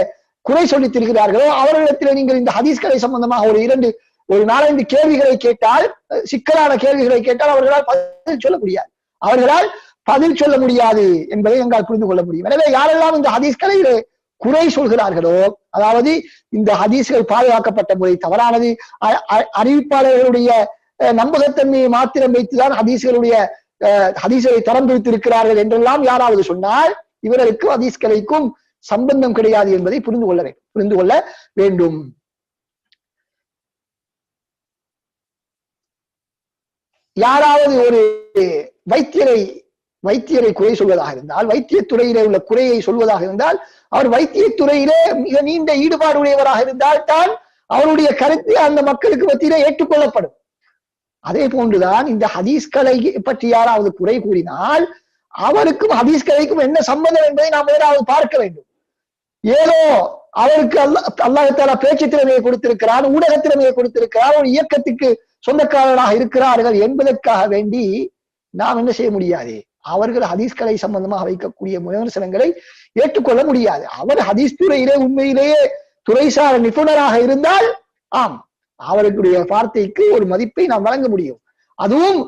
குறை சொல்லித் திருக்கிறார்களோ அவர்களிடத்தில் நீங்கள் இந்த ஹதீஸ் கலை சம்பந்தமாக ஒரு 4-5 கேள்விகளை கேட்டால், சிக்கலான கேள்விகளை கேட்டால் அவர்களால் பதில் சொல்ல முடியாது என்பதை எங்களால் புரிந்து கொள்ள முடியும். எனவே யாரெல்லாம் இந்த ஹதீஸ் கலையிலே குறை சொல்கிறார்களோ, அதாவது இந்த ஹதீஸ்கள் பாதுகாக்கப்பட்ட முறை தவறானது, அறிவிப்பாளர்களுடைய நம்பகத்தன்மையை மாத்திரம் வைத்துதான் ஹதீஸ்களை தரம் பிரித்திருக்கிறார்கள் என்றெல்லாம் யாராவது சொன்னால் இவர்களுக்கு ஹதீஸ் கலைக்கும் சம்பந்தம் கிடையாது என்பதை புரிந்து கொள்ள வேண்டும். யாராவது ஒரு வைத்தியரை குறை சொல்வதாக இருந்தால், வைத்தியத்துறையிலே உள்ள குறையை சொல்வதாக இருந்தால், அவர் வைத்தியத்துறையிலே மிக நீண்ட ஈடுபாடு உடையவராக இருந்தால் தான் அவருடைய கருத்து அந்த மக்களுக்கு மத்தியிலே ஏற்றுக்கொள்ளப்படும். அதே போன்றுதான் இந்த ஹதீஸ் கலை பற்றி யாராவது குறை கூறினால் அவருக்கும் ஹதீஸ் கலைக்கும் என்ன சம்பந்தம் என்பதை நாம் ஏதாவது பார்க்க வேண்டும். ஏதோ அவருக்கு அல்லாஹ் தஆலா பேச்சு திறமையை கொடுத்திருக்கிறார், ஊடக திறமையை கொடுத்திருக்கிறார், ஒரு இயக்கத்துக்கு சொந்தக்காரராக இருக்கிறார்கள் என்பதற்காக வேண்டி நாம் என்ன செய்ய முடியாது, அவர்கள் ஹதீஸ் கலை சம்பந்தமாக வைக்கக்கூடிய விமர்சனங்களை ஏற்றுக்கொள்ள முடியாது. அவர் ஹதீஸ் துறையிலே உண்மையிலேயே துறைசார நிபுணராக இருந்தால் ஆம், அவர்களுடைய வார்த்தைக்கு ஒரு மதிப்பை நாம் வழங்க முடியும். அதுவும்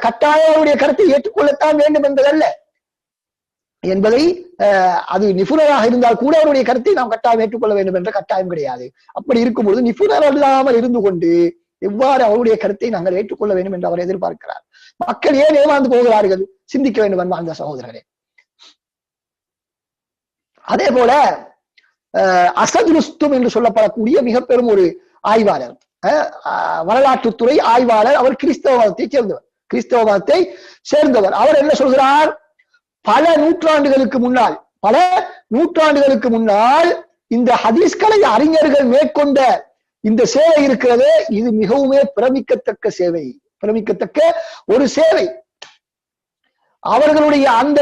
கட்டாயருடைய கருத்தை ஏற்றுக்கொள்ளத்தான் வேண்டும் என்பதல்ல என்பதை, அது நிபுணராக இருந்தால் கூட அவருடைய கருத்தை நாம் கட்டாயம் ஏற்றுக்கொள்ள வேண்டும் என்ற கட்டாயம் கிடையாது. அப்படி இருக்கும்போது நிபுணர் இல்லாமல் இருந்து கொண்டு எவ்வாறு அவருடைய கருத்தை நாங்கள் ஏற்றுக்கொள்ள வேண்டும் என்று அவர் எதிர்பார்க்கிறார். மக்கள் ஏன் ஏமாந்து போகிறார்கள், சிந்திக்க வேண்டும் அன்பார்ந்த சகோதரர்களே. அதே போல அசத் ருஸ்தும் என்று சொல்லப்படக்கூடிய மிக பெரும் ஒரு ஆய்வாளர், வரலாற்றுத்துறை ஆய்வாளர், அவர் கிறிஸ்தவ மதத்தை சேர்ந்தவர். அவர் என்ன சொல்கிறார், பல நூற்றாண்டுகளுக்கு முன்னால் இந்த ஹதீஸ் கலை அறிஞர்கள் மேற்கொண்ட இந்த சேவை இருக்கிறது, இது மிகவுமே பிரமிக்கத்தக்க ஒரு சேவை. அவர்களுடைய அந்த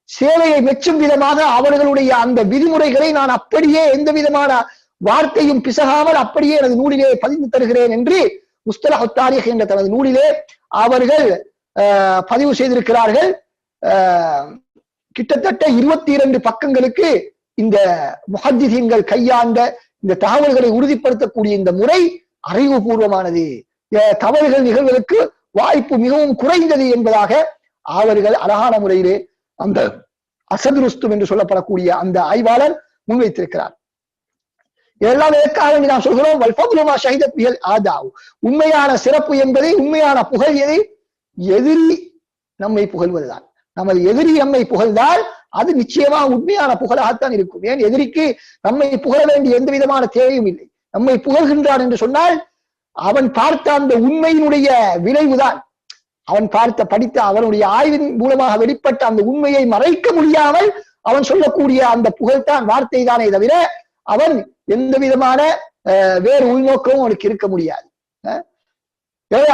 சேவையை மெச்சும் விதமாக அவர்களுடைய அந்த விதிமுறைகளை நான் அப்படியே எந்த விதமான வார்த்தையும் பிசகாமல் அப்படியே எனது நூலிலே பதிந்து தருகிறேன் என்று முஸ்தலஹ் தாரீக் என்ற தனது நூலிலே அவர்கள் பதிவு செய்திருக்கிறார்கள். கிட்டத்தட்ட 22 பக்கங்களுக்கு இந்த முஹத்திஸீன்கள் கையாண்ட இந்த தகவல்களை உறுதிப்படுத்தக்கூடிய இந்த முறை அறிவுபூர்வமானது, தவறுகள் நிகழ்வதற்கு வாய்ப்பு மிகவும் குறைந்தது என்பதாக அவர்கள் அழகான முறையிலே அந்த அசது ருஸ்தும் என்று சொல்லப்படக்கூடிய அந்த ஆய்வாளர் முன்வைத்திருக்கிறார். இதெல்லாம் எதற்காக நாம் சொல்கிறோம்? வல்ஃபதுலுமா ஷஹிதத் பிஹல் ஆதாவு. உண்மையான சிறப்பு என்பதை, உண்மையான புகழ் எதை? எதிரி நம்மை புகழ்வதுதான். நமது எதிரி நம்மை புகழ்ந்தால் அது நிச்சயமாக உண்மையான புகழாகத்தான் இருக்கும். ஏன் எதிரிக்கு நம்மை புகழ வேண்டிய எந்த விதமான தேவையும் இல்லை. நம்மை புகழ்கின்றான் என்று சொன்னால் அவன் பார்த்த அந்த உண்மையினுடைய விளைவுதான், அவன் படித்த அவனுடைய ஆய்வின் மூலமாக வெளிப்பட்ட அந்த உண்மையை மறைக்க முடியாமல் அவன் சொல்லக்கூடிய அந்த புகழ்தான், வார்த்தை தானே தவிர அவன் எந்த விதமான வேறு உள்நோக்கமும் அவனுக்கு இருக்க முடியாது.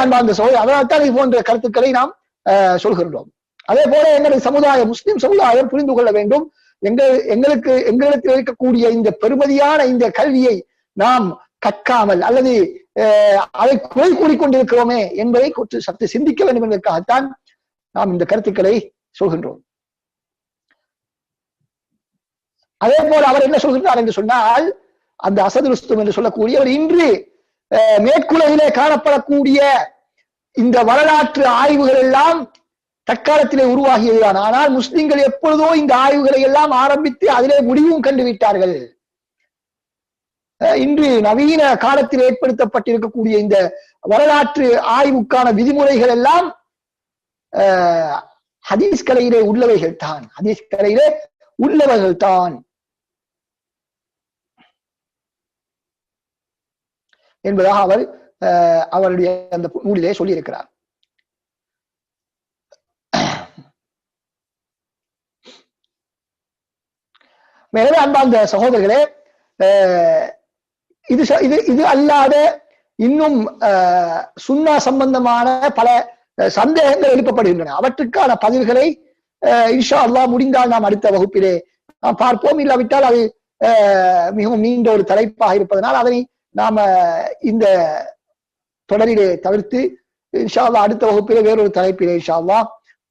அன்பார்ந்த சகோதரர், அதனால்தான் இது போன்ற கருத்துக்களை நாம் சொல்கின்றோம். அதே போல எங்களது சமுதாயம், முஸ்லிம் சமுதாயம் புரிந்து கொள்ள வேண்டும். எங்களிடத்தில் இருக்கக்கூடிய இந்த பெருமதியான இந்த கல்வியை நாம் கற்காமல் அல்லது அதை குறை கூறிக்கொண்டிருக்கிறோமே என்பதை சற்று சிந்திக்க வேண்டும் என்பதற்காகத்தான் நாம் இந்த கருத்துக்களை சொல்கின்றோம். அதே போல அவர் என்ன சொல்கின்றார் என்று சொன்னால், அந்த அசது ருஸ்தும் என்று சொல்லக்கூடியவர் இன்று மேற்குலகிலே காணப்படக்கூடிய இந்த வரலாற்று ஆய்வுகள் எல்லாம் தற்காலத்திலே உருவாகியதுதான். ஆனால் முஸ்லிம்கள் எப்பொழுதோ இந்த ஆய்வுகளை எல்லாம் ஆரம்பித்து அதிலே முடிவும் கண்டுவிட்டார்கள். இன்று நவீன காலத்தில் ஏற்படுத்தப்பட்டிருக்கக்கூடிய இந்த வரலாற்று ஆய்வுக்கான விதிமுறைகள் எல்லாம் ஹதீஸ் கலையிலே உள்ளவைகள் தான், ஹதீஸ் கலையிலே உள்ளவர்கள் தான் என்பதாக அவர் அவருடைய அந்த நூலிலே சொல்லியிருக்கிறார். எனவே அன்பார்ந்த சகோதரர்களே, இது அல்லாத இன்னும் சுன்னா சம்பந்தமான பல சந்தேகங்கள் எழுப்பப்படுகின்றன. அவற்றுக்கான பதில்களை இன்ஷா அல்லாஹ் முடிந்தால் நாம் அடுத்த வகுப்பிலே நாம் பார்ப்போம். இல்லாவிட்டால் அது மிகவும் நீண்ட ஒரு தலைப்பாக இருப்பதனால் அதனை நாம இந்த தொடரிலே தவிர்த்து இன்ஷா அல்லாஹ் அடுத்த வகுப்பிலே வேறொரு தலைப்பிலே இன்ஷா அல்லாஹ்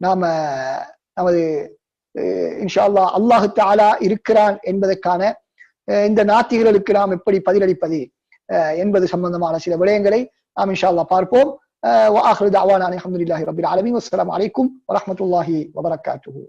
நாம நமது இன்ஷா அல்லாஹ் அல்லாஹு தஆலா இருக்கிறான் என்பதற்கான இந்த நாத்திகர்களுக்கு நாம் எப்படி பதிலளிப்பது என்பது சம்பந்தமான சில விடயங்களை நாம் இன்ஷா அல்லாஹ் பார்ப்போம். வஆகிரு தஅவானா அல்ஹம்துலில்லாஹி ரப்பில் ஆலமீன். வஸ்ஸலாமு அலைக்கும் வரஹ்மத்துல்லாஹி வபரகாத்துஹு.